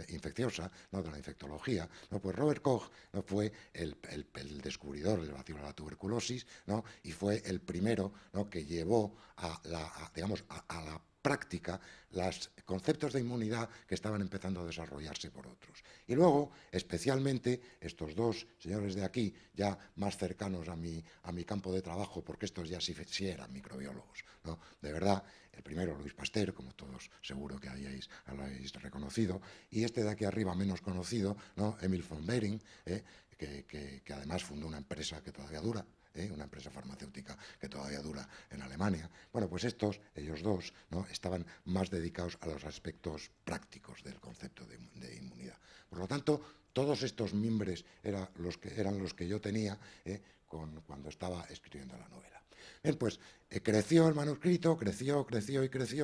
infecciosa, ¿no?, de la infectología, ¿no? Pues Robert Koch, ¿no?, fue el descubridor del bacilo de la tuberculosis, ¿no?, y fue el primero, ¿no?, que llevó a la práctica los conceptos de inmunidad que estaban empezando a desarrollarse por otros. Y luego, especialmente, estos dos señores de aquí, ya más cercanos a mi campo de trabajo, porque estos ya sí eran microbiólogos, ¿no? De verdad, el primero, Louis Pasteur, como todos seguro que lo habéis reconocido, y este de aquí arriba, menos conocido, ¿no?, Emil von Behring, que además fundó una empresa que todavía dura, una empresa farmacéutica que todavía dura en Alemania. Bueno, pues ellos dos, ¿no?, estaban más dedicados a los aspectos prácticos del concepto de inmunidad. Por lo tanto, todos estos mimbres eran los que yo tenía cuando estaba escribiendo la novela. Bien, pues creció el manuscrito, creció,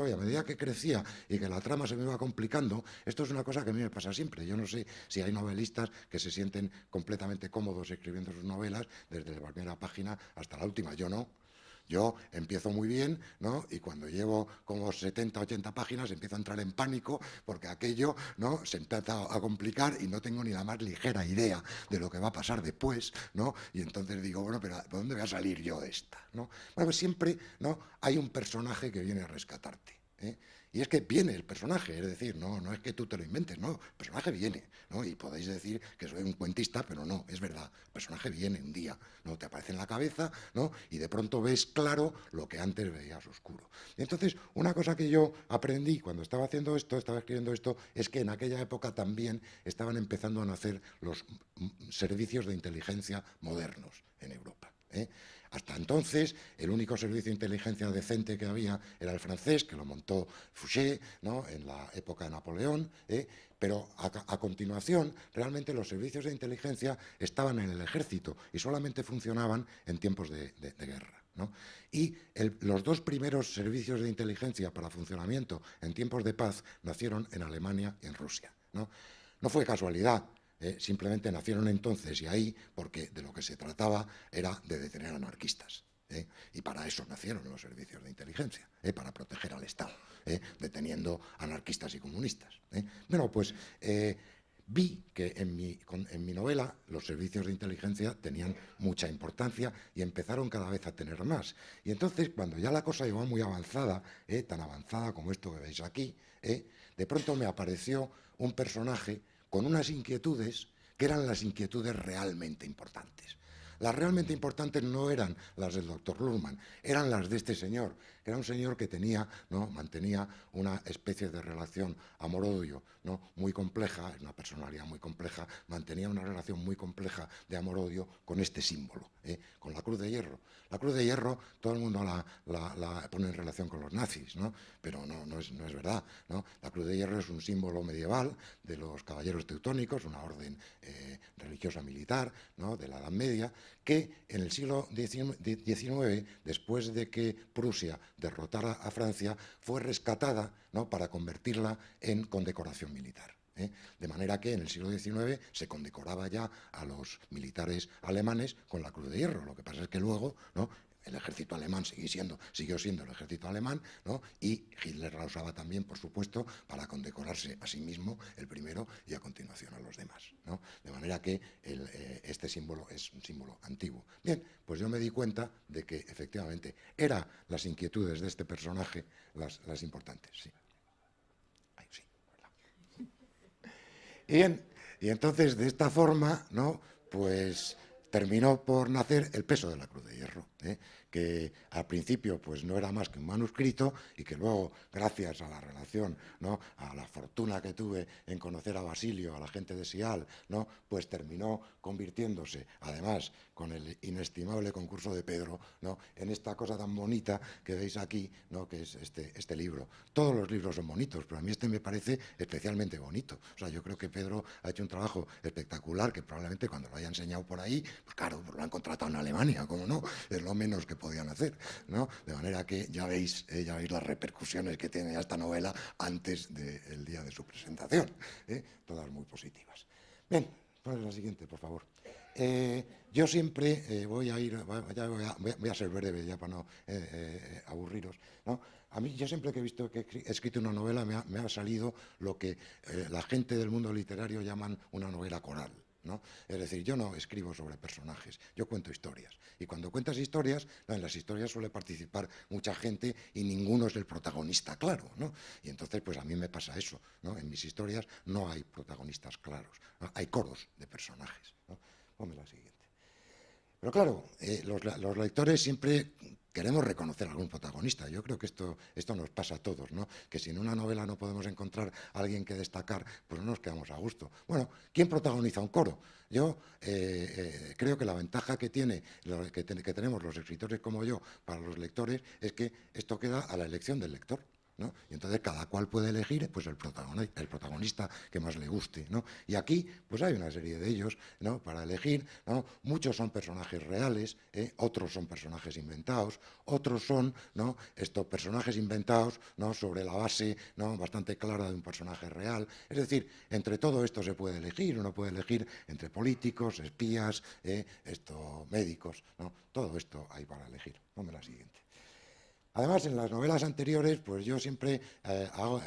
y a medida que crecía y que la trama se me iba complicando, esto es una cosa que a mí me pasa siempre. Yo no sé si hay novelistas que se sienten completamente cómodos escribiendo sus novelas desde la primera página hasta la última. Yo no. Yo empiezo muy bien, ¿no?, y cuando llevo como 70, 80 páginas empiezo a entrar en pánico porque aquello, ¿no?, se empieza a complicar y no tengo ni la más ligera idea de lo que va a pasar después, ¿no? Y entonces digo, bueno, pero ¿por dónde voy a salir yo de esta?, ¿no? Bueno, pues siempre, ¿no?, hay un personaje que viene a rescatarte. Y es que viene el personaje, es decir, no es que tú te lo inventes, no, el personaje viene, ¿no? Y podéis decir que soy un cuentista, pero no, es verdad, el personaje viene un día, ¿no? Te aparece en la cabeza, ¿no?, y de pronto ves claro lo que antes veías oscuro. Y entonces, una cosa que yo aprendí cuando estaba escribiendo esto, es que en aquella época también estaban empezando a nacer los servicios de inteligencia modernos en Europa. Hasta entonces, el único servicio de inteligencia decente que había era el francés, que lo montó Fouché, ¿no?, en la época de Napoleón, pero a continuación, realmente los servicios de inteligencia estaban en el ejército y solamente funcionaban en tiempos de guerra, ¿no? Y los dos primeros servicios de inteligencia para funcionamiento en tiempos de paz nacieron en Alemania y en Rusia, ¿no? No fue casualidad, simplemente nacieron entonces y ahí porque de lo que se trataba era de detener anarquistas. Y para eso nacieron los servicios de inteligencia, para proteger al Estado, deteniendo anarquistas y comunistas. Bueno, pues vi que en mi novela los servicios de inteligencia tenían mucha importancia y empezaron cada vez a tener más. Y entonces, cuando ya la cosa llegó muy avanzada, tan avanzada como esto que veis aquí, de pronto me apareció un personaje con unas inquietudes que eran las inquietudes realmente importantes. Las realmente importantes no eran las del doctor Luhrmann, eran las de este señor, que era un señor que mantenía una especie de relación amor-odio, ¿no? Muy compleja, es una personalidad muy compleja, mantenía una relación muy compleja de amor-odio con este símbolo, con la Cruz de Hierro. La Cruz de Hierro todo el mundo la pone en relación con los nazis, ¿no? Pero no es verdad, ¿no? La Cruz de Hierro es un símbolo medieval de los caballeros teutónicos, una orden religiosa militar, ¿no? De la Edad Media, que en el siglo XIX, después de que Prusia derrotara a Francia, fue rescatada, ¿no? Para convertirla en condecoración militar. De manera que en el siglo XIX se condecoraba ya a los militares alemanes con la Cruz de Hierro. Lo que pasa es que luego, ¿no? El ejército alemán siguió siendo el ejército alemán, ¿no? Y Hitler la usaba también, por supuesto, para condecorarse a sí mismo el primero y a continuación a los demás, ¿no? De manera que este símbolo es un símbolo antiguo. Bien, pues yo me di cuenta de que efectivamente eran las inquietudes de este personaje las importantes, sí. Ahí, sí, ¿verdad? Bien, y entonces de esta forma, ¿no? Pues terminó por nacer El peso de la Cruz de Hierro, que al principio pues no era más que un manuscrito y que luego, gracias a la relación, ¿no? A la fortuna que tuve en conocer a Basilio, a la gente de Sial, ¿no? Pues terminó convirtiéndose, además, con el inestimable concurso de Pedro, ¿no? En esta cosa tan bonita que veis aquí, ¿no? Que es este libro. Todos los libros son bonitos, pero a mí este me parece especialmente bonito. O sea, yo creo que Pedro ha hecho un trabajo espectacular que probablemente cuando lo haya enseñado por ahí, pues claro, pues lo han contratado en Alemania, ¿cómo no? Es lo menos que podían hacer, ¿no? De manera que ya veis las repercusiones que tiene esta novela antes del día de su presentación, todas muy positivas. Bien, pues la siguiente, por favor. Yo siempre voy a ser breve ya para no aburriros, ¿no? A mí, yo siempre que he escrito una novela me ha salido lo que la gente del mundo literario llaman una novela coral, ¿no? Es decir, yo no escribo sobre personajes, yo cuento historias. Y cuando cuentas historias, en las historias suele participar mucha gente y ninguno es el protagonista claro, ¿no? Y entonces, pues a mí me pasa eso, ¿no? En mis historias no hay protagonistas claros, ¿no? Hay coros de personajes, ¿no? Ponme la siguiente. Pero claro, los lectores siempre queremos reconocer a algún protagonista. Yo creo que esto nos pasa a todos, ¿no? Que si en una novela no podemos encontrar a alguien que destacar, pues no nos quedamos a gusto. Bueno, ¿quién protagoniza un coro? Yo creo que la ventaja que tenemos los escritores como yo para los lectores es que esto queda a la elección del lector, ¿no? Y entonces cada cual puede elegir pues, el protagonista que más le guste, ¿no? Y aquí pues hay una serie de ellos, ¿no? Para elegir, ¿no? Muchos son personajes reales, otros son personajes inventados, otros son, ¿no? Estos personajes inventados, ¿no? Sobre la base, ¿no? Bastante clara de un personaje real. Es decir, entre todo esto se puede elegir, uno puede elegir entre políticos, espías, médicos, ¿no? Todo esto hay para elegir. Ponme la siguiente. Además, en las novelas anteriores, pues yo siempre hago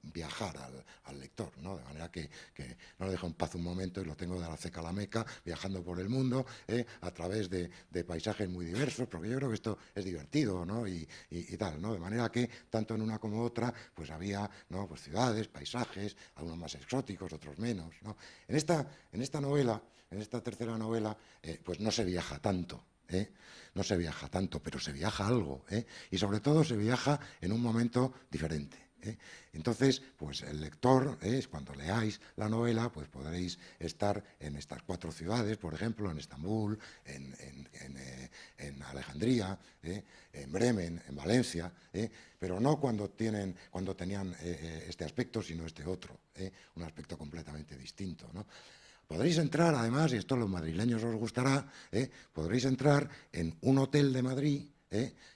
viajar al lector, ¿no? De manera que no lo dejo en paz un momento y lo tengo de la ceca a la meca, viajando por el mundo, a través de paisajes muy diversos, porque yo creo que esto es divertido, ¿no? Y tal, ¿no? De manera que, tanto en una como otra, pues había, ¿no? Pues ciudades, paisajes, algunos más exóticos, otros menos, ¿no? En esta novela, en esta tercera novela, pues no se viaja tanto. No se viaja tanto, pero se viaja algo, y sobre todo se viaja en un momento diferente. Entonces, pues el lector, cuando leáis la novela, pues podréis estar en estas 4 ciudades, por ejemplo, en Estambul, en Alejandría, en Bremen, en Valencia, pero no cuando tenían este aspecto, sino este otro, un aspecto completamente distinto, ¿no? podréis entrar, además, y esto a los madrileños os gustará, podréis entrar en un hotel de Madrid,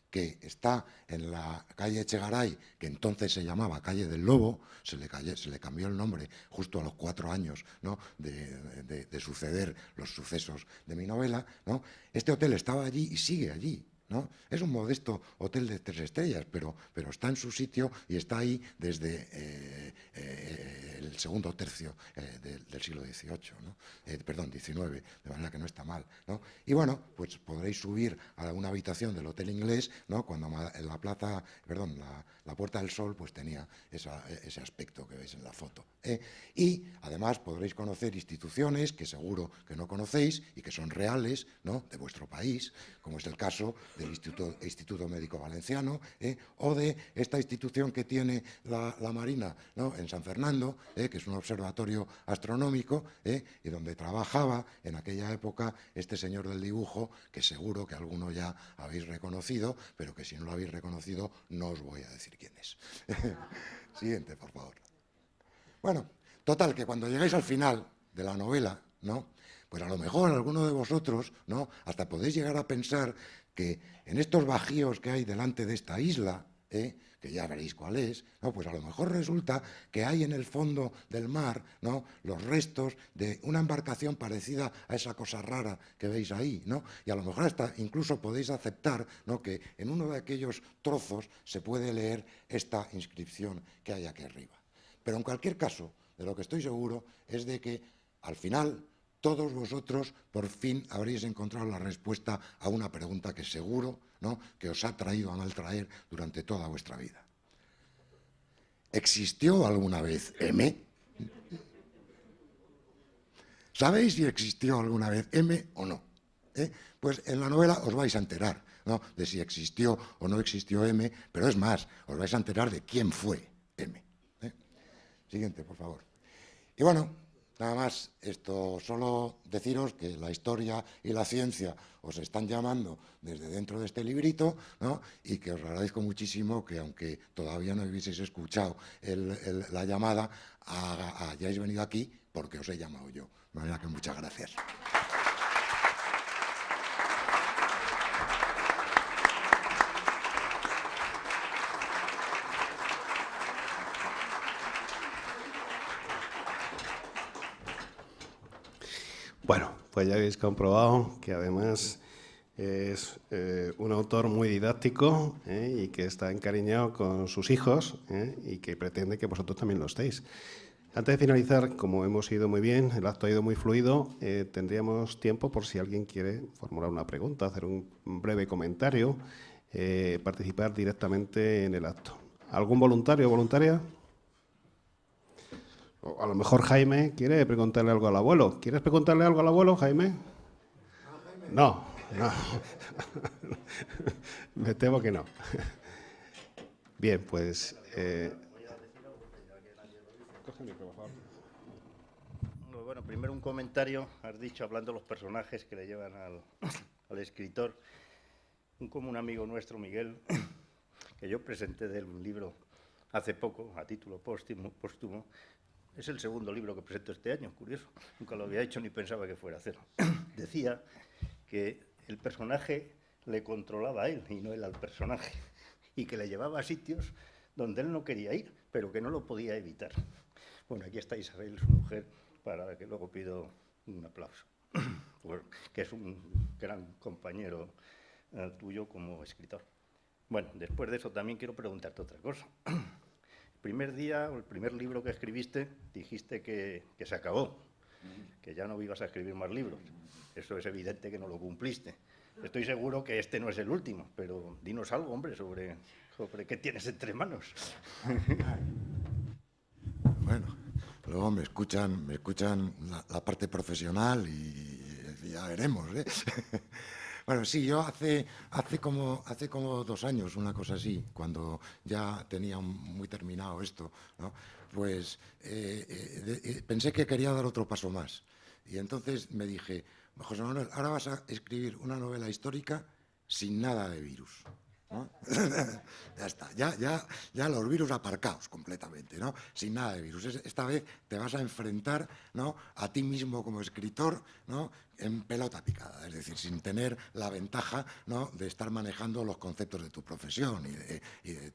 que está en la calle Echegaray, que entonces se llamaba Calle del Lobo, se le cambió el nombre justo a los 4 años, ¿no?, de suceder los sucesos de mi novela, ¿no? Este hotel estaba allí y sigue allí, ¿no? Es un modesto hotel de 3 estrellas, pero está en su sitio y está ahí desde el segundo tercio del siglo XVIII, ¿no? Perdón, XIX, de manera que no está mal, ¿no? Y bueno, pues podréis subir a una habitación del Hotel Inglés, ¿no?, cuando la plaza, perdón, la Puerta del Sol, pues tenía ese aspecto que veis en la foto, Y además podréis conocer instituciones que seguro que no conocéis y que son reales, ¿no?, de vuestro país, como es el caso del Instituto Médico Valenciano, o de esta institución que tiene la Marina, ¿no?, en San Fernando, que es un observatorio astronómico, y donde trabajaba en aquella época este señor del dibujo, que seguro que alguno ya habéis reconocido, pero que si no lo habéis reconocido no os voy a decir quién es. Siguiente, por favor. Bueno, total, que cuando llegáis al final de la novela, ¿no?, pues a lo mejor alguno de vosotros, ¿no?, hasta podéis llegar a pensar que en estos bajíos que hay delante de esta isla, que ya veréis cuál es, ¿no?, pues a lo mejor resulta que hay en el fondo del mar, ¿no?, los restos de una embarcación parecida a esa cosa rara que veis ahí, ¿no? Y a lo mejor hasta incluso podéis aceptar, ¿no?, que en uno de aquellos trozos se puede leer esta inscripción que hay aquí arriba. Pero en cualquier caso, de lo que estoy seguro es de que al final todos vosotros por fin habréis encontrado la respuesta a una pregunta que seguro, ¿no?, que os ha traído a mal traer durante toda vuestra vida. ¿Existió alguna vez M? ¿Sabéis si existió alguna vez M o no? Pues en la novela os vais a enterar, ¿no?, de si existió o no existió M, pero es más, os vais a enterar de quién fue M. Siguiente, por favor. Y bueno, nada más, esto solo deciros que la historia y la ciencia os están llamando desde dentro de este librito, ¿no?, y que os agradezco muchísimo que, aunque todavía no hubieseis escuchado la llamada, hayáis venido aquí porque os he llamado yo. De manera que muchas gracias. Bueno, pues ya habéis comprobado que además es un autor muy didáctico, y que está encariñado con sus hijos, y que pretende que vosotros también lo estéis. Antes de finalizar, como hemos ido muy bien, el acto ha ido muy fluido, tendríamos tiempo por si alguien quiere formular una pregunta, hacer un breve comentario, participar directamente en el acto. ¿Algún voluntario o voluntaria? O a lo mejor Jaime quiere preguntarle algo al abuelo. ¿Quieres preguntarle algo al abuelo, Jaime? No, no. Me temo que no. Bien, pues... Coge el micro, por favor. Bueno, primero un comentario. Has dicho, hablando de los personajes que le llevan al escritor, un común amigo nuestro, Miguel, que yo presenté de él un libro hace poco, a título póstumo. Es el segundo libro que presento este año, curioso. Nunca lo había hecho ni pensaba que fuera a hacerlo. Decía que el personaje le controlaba a él y no él al personaje, y que le llevaba a sitios donde él no quería ir, pero que no lo podía evitar. Bueno, aquí está Isabel, su mujer, para la que luego pido un aplauso, que es un gran compañero tuyo como escritor. Bueno, después de eso también quiero preguntarte otra cosa. El primer día, o el primer libro que escribiste, dijiste que se acabó, que ya no ibas a escribir más libros. Eso es evidente que no lo cumpliste. Estoy seguro que este no es el último, pero dinos algo, hombre, sobre qué tienes entre manos. Bueno, luego me escuchan la parte profesional y ya veremos, ¿eh? Bueno, sí, yo hace como 2 años, una cosa así, cuando ya tenía muy terminado esto, ¿no?, pues pensé que quería dar otro paso más. Y entonces me dije, José Manuel, ahora vas a escribir una novela histórica sin nada de virus. ¿no? Ya está, ya los virus aparcados completamente, ¿no? Sin nada de virus. Esta vez te vas a enfrentar, ¿no?, a ti mismo como escritor, ¿no?, en pelota picada, es decir, sin tener la ventaja, ¿no?, de estar manejando los conceptos de tu profesión y de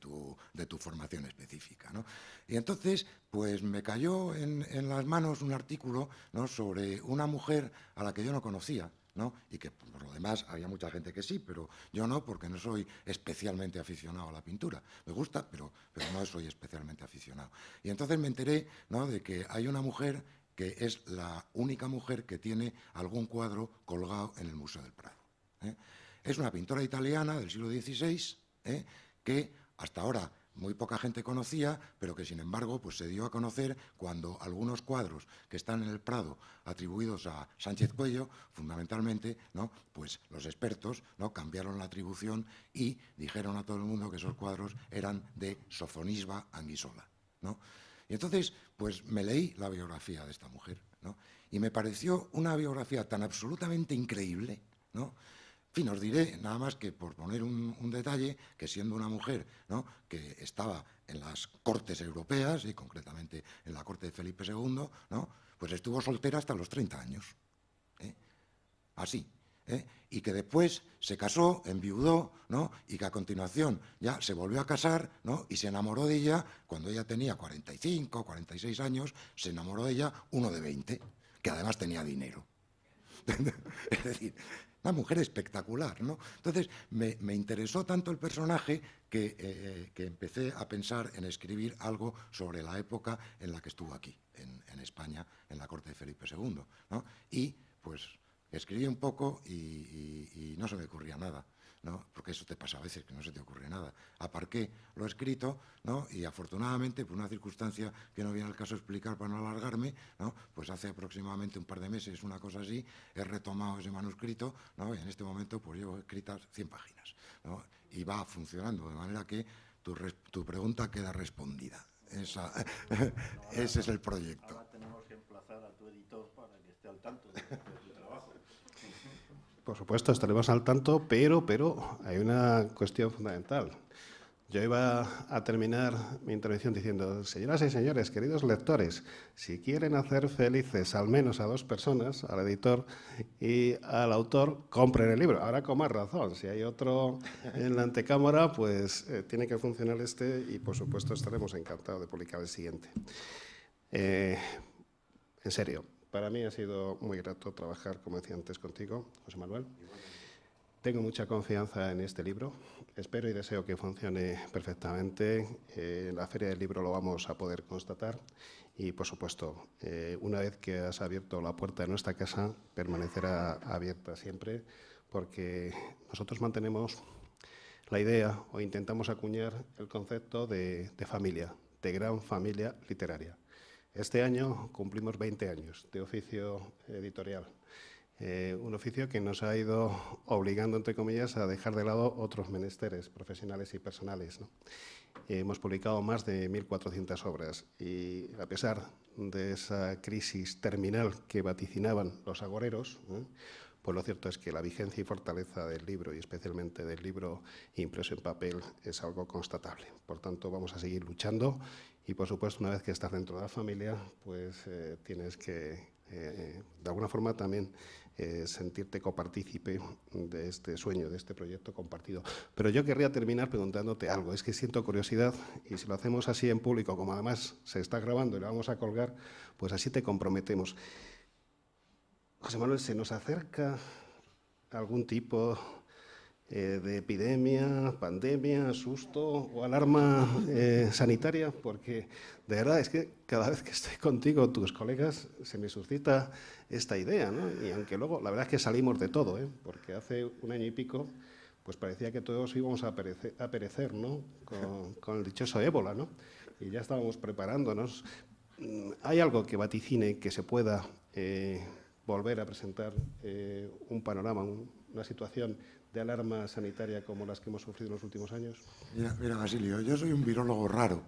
tu formación específica, ¿no? Y entonces, pues me cayó en las manos un artículo, ¿no?, sobre una mujer a la que yo no conocía, ¿no?, y que por lo demás había mucha gente que sí, pero yo no, porque no soy especialmente aficionado a la pintura. Me gusta, pero no soy especialmente aficionado. Y entonces me enteré, ¿no?, de que hay una mujer que es la única mujer que tiene algún cuadro colgado en el Museo del Prado, ¿eh? Es una pintora italiana del siglo XVI, que hasta ahora muy poca gente conocía, pero que sin embargo pues se dio a conocer cuando algunos cuadros que están en el Prado atribuidos a Sánchez Cuello, fundamentalmente, ¿no?, pues los expertos, ¿no?, cambiaron la atribución y dijeron a todo el mundo que esos cuadros eran de Sofonisba Anguissola, ¿no? Y entonces, pues me leí la biografía de esta mujer, ¿no?, y me pareció una biografía tan absolutamente increíble, ¿no? En fin, os diré, nada más que por poner un detalle, que siendo una mujer, ¿no?, que estaba en las cortes europeas, y concretamente en la corte de Felipe II, ¿no?, pues estuvo soltera hasta los 30 años. Así. Y que después se casó, enviudó, ¿no?, y que a continuación ya se volvió a casar, ¿no?, y se enamoró de ella cuando ella tenía 45, 46 años, se enamoró de ella uno de 20, que además tenía dinero. Es decir, una mujer espectacular, ¿no? Entonces, me interesó tanto el personaje que empecé a pensar en escribir algo sobre la época en la que estuvo aquí, en España, en la corte de Felipe II, ¿no? Y, pues, escribí un poco y no se me ocurría nada, ¿no? Porque eso te pasa a veces, que no se te ocurre nada. Aparqué lo escrito, ¿no? Y afortunadamente, por una circunstancia que no viene al caso explicar para no alargarme, ¿no?, pues hace aproximadamente un par de meses, una cosa así, he retomado ese manuscrito, ¿no?, y en este momento pues llevo escritas 100 páginas, ¿no? Y va funcionando, de manera que tu pregunta queda respondida. Ese es el proyecto. Ahora tenemos que emplazar a tu editor para que esté al tanto de tu trabajo. Por supuesto, estaremos al tanto, pero hay una cuestión fundamental. Yo iba a terminar mi intervención diciendo, señoras y señores, queridos lectores, si quieren hacer felices al menos a 2 personas, al editor y al autor, compren el libro. Ahora con más razón, si hay otro en la antecámara, pues tiene que funcionar este y por supuesto estaremos encantados de publicar el siguiente. En serio, para mí ha sido muy grato trabajar, como decía antes, contigo, José Manuel. Tengo mucha confianza en este libro. Espero y deseo que funcione perfectamente. En la Feria del Libro lo vamos a poder constatar. Y, por supuesto, una vez que has abierto la puerta de nuestra casa, permanecerá abierta siempre, porque nosotros mantenemos la idea o intentamos acuñar el concepto de familia, de gran familia literaria. Este año cumplimos 20 años de oficio editorial. Un oficio que nos ha ido obligando, entre comillas, a dejar de lado otros menesteres profesionales y personales, ¿no? Hemos publicado más de 1.400 obras y, a pesar de esa crisis terminal que vaticinaban los agoreros, pues lo cierto es que la vigencia y fortaleza del libro, y especialmente del libro impreso en papel, es algo constatable. Por tanto, vamos a seguir luchando y, por supuesto, una vez que estás dentro de la familia, pues tienes que, de alguna forma, también sentirte copartícipe de este sueño, de este proyecto compartido. Pero yo querría terminar preguntándote algo. Es que siento curiosidad y si lo hacemos así en público, como además se está grabando y lo vamos a colgar, pues así te comprometemos. José Manuel, ¿se nos acerca algún tipo de epidemia, pandemia, susto o alarma sanitaria? Porque de verdad es que cada vez que estoy contigo, tus colegas, se me suscita esta idea, ¿no? Y aunque luego, la verdad es que salimos de todo, porque hace un año y pico pues parecía que todos íbamos a perecer, ¿no? Con el dichoso ébola, ¿no? Y ya estábamos preparándonos. ¿Hay algo que vaticine que se pueda volver a presentar un panorama, una situación de alarma sanitaria como las que hemos sufrido en los últimos años? Mira, Basilio, yo soy un virólogo raro,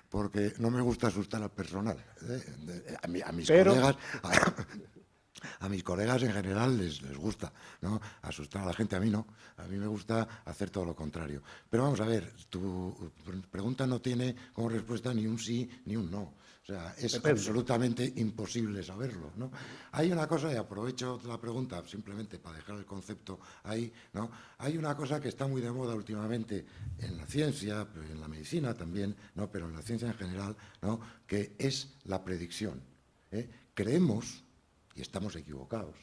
porque no me gusta asustar al personal, a mis colegas. A mis colegas en general les gusta, ¿no?, asustar a la gente. A mí no, a mí me gusta hacer todo lo contrario. Pero vamos a ver, tu pregunta no tiene como respuesta ni un sí ni un no. O sea, es absolutamente imposible saberlo, ¿no? Hay una cosa, y aprovecho la pregunta simplemente para dejar el concepto ahí, ¿no? Hay una cosa que está muy de moda últimamente en la ciencia, en la medicina también, ¿no?, pero en la ciencia en general, ¿no?, que es la predicción, ¿eh? Creemos, y estamos equivocados,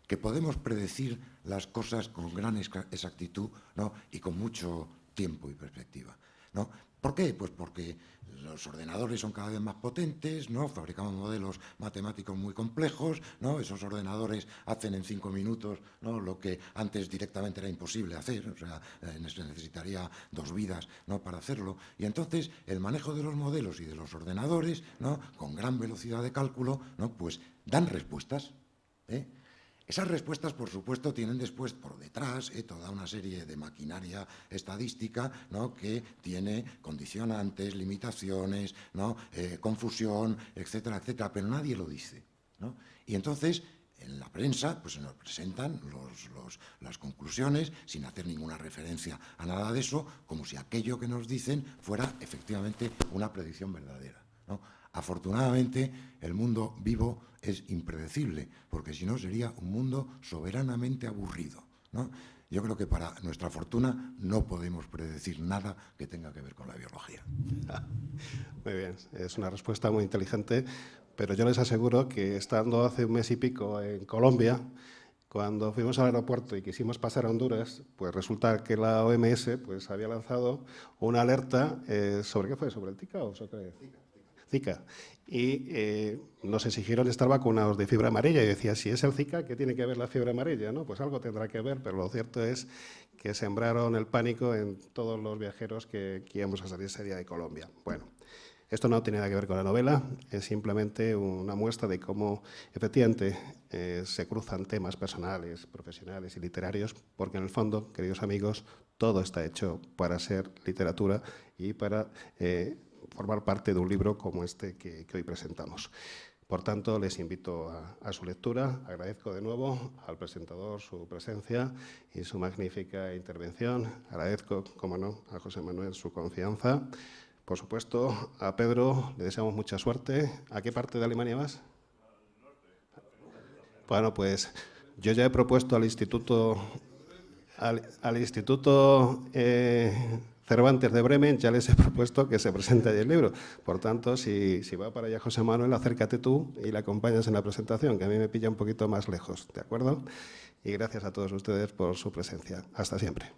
que podemos predecir las cosas con gran exactitud, ¿no?, y con mucho tiempo y perspectiva, ¿no? ¿Por qué? Pues porque los ordenadores son cada vez más potentes, ¿no? Fabricamos modelos matemáticos muy complejos, ¿no? Esos ordenadores hacen en 5 minutos, ¿no?, lo que antes directamente era imposible hacer, o sea, se necesitaría 2 vidas, ¿no?, para hacerlo. Y entonces el manejo de los modelos y de los ordenadores, ¿no?, con gran velocidad de cálculo, ¿no?, pues dan respuestas, ¿eh? Esas respuestas, por supuesto, tienen después por detrás toda una serie de maquinaria estadística, ¿no?, que tiene condicionantes, limitaciones, ¿no?, confusión, etcétera, etcétera, pero nadie lo dice, ¿no? Y entonces, en la prensa, pues se nos presentan las conclusiones sin hacer ninguna referencia a nada de eso, como si aquello que nos dicen fuera efectivamente una predicción verdadera, ¿no? Afortunadamente, el mundo vivo es impredecible, porque si no sería un mundo soberanamente aburrido, ¿no? Yo creo que para nuestra fortuna no podemos predecir nada que tenga que ver con la biología. Muy bien, es una respuesta muy inteligente, pero yo les aseguro que estando hace un mes y pico en Colombia, cuando fuimos al aeropuerto y quisimos pasar a Honduras, pues resulta que la OMS pues, había lanzado una alerta ¿sobre qué fue? ¿Sobre el Zika o sobre Zika? Y nos exigieron estar vacunados de fiebre amarilla. Y decía, si es el Zika, ¿qué tiene que ver la fiebre amarilla? ¿No? Pues algo tendrá que ver, pero lo cierto es que sembraron el pánico en todos los viajeros que íbamos a salir ese día de Colombia. Bueno, esto no tiene nada que ver con la novela, es simplemente una muestra de cómo efectivamente se cruzan temas personales, profesionales y literarios, porque en el fondo, queridos amigos, todo está hecho para ser literatura y para formar parte de un libro como este que hoy presentamos. Por tanto, les invito a su lectura. Agradezco de nuevo al presentador su presencia y su magnífica intervención. Agradezco, como no, a José Manuel su confianza. Por supuesto, a Pedro le deseamos mucha suerte. ¿A qué parte de Alemania vas? Al norte. Bueno, pues yo ya he propuesto al Instituto Cervantes de Bremen, ya les he propuesto que se presente allí el libro. Por tanto, si va para allá José Manuel, acércate tú y le acompañas en la presentación, que a mí me pilla un poquito más lejos, ¿de acuerdo? Y gracias a todos ustedes por su presencia. Hasta siempre.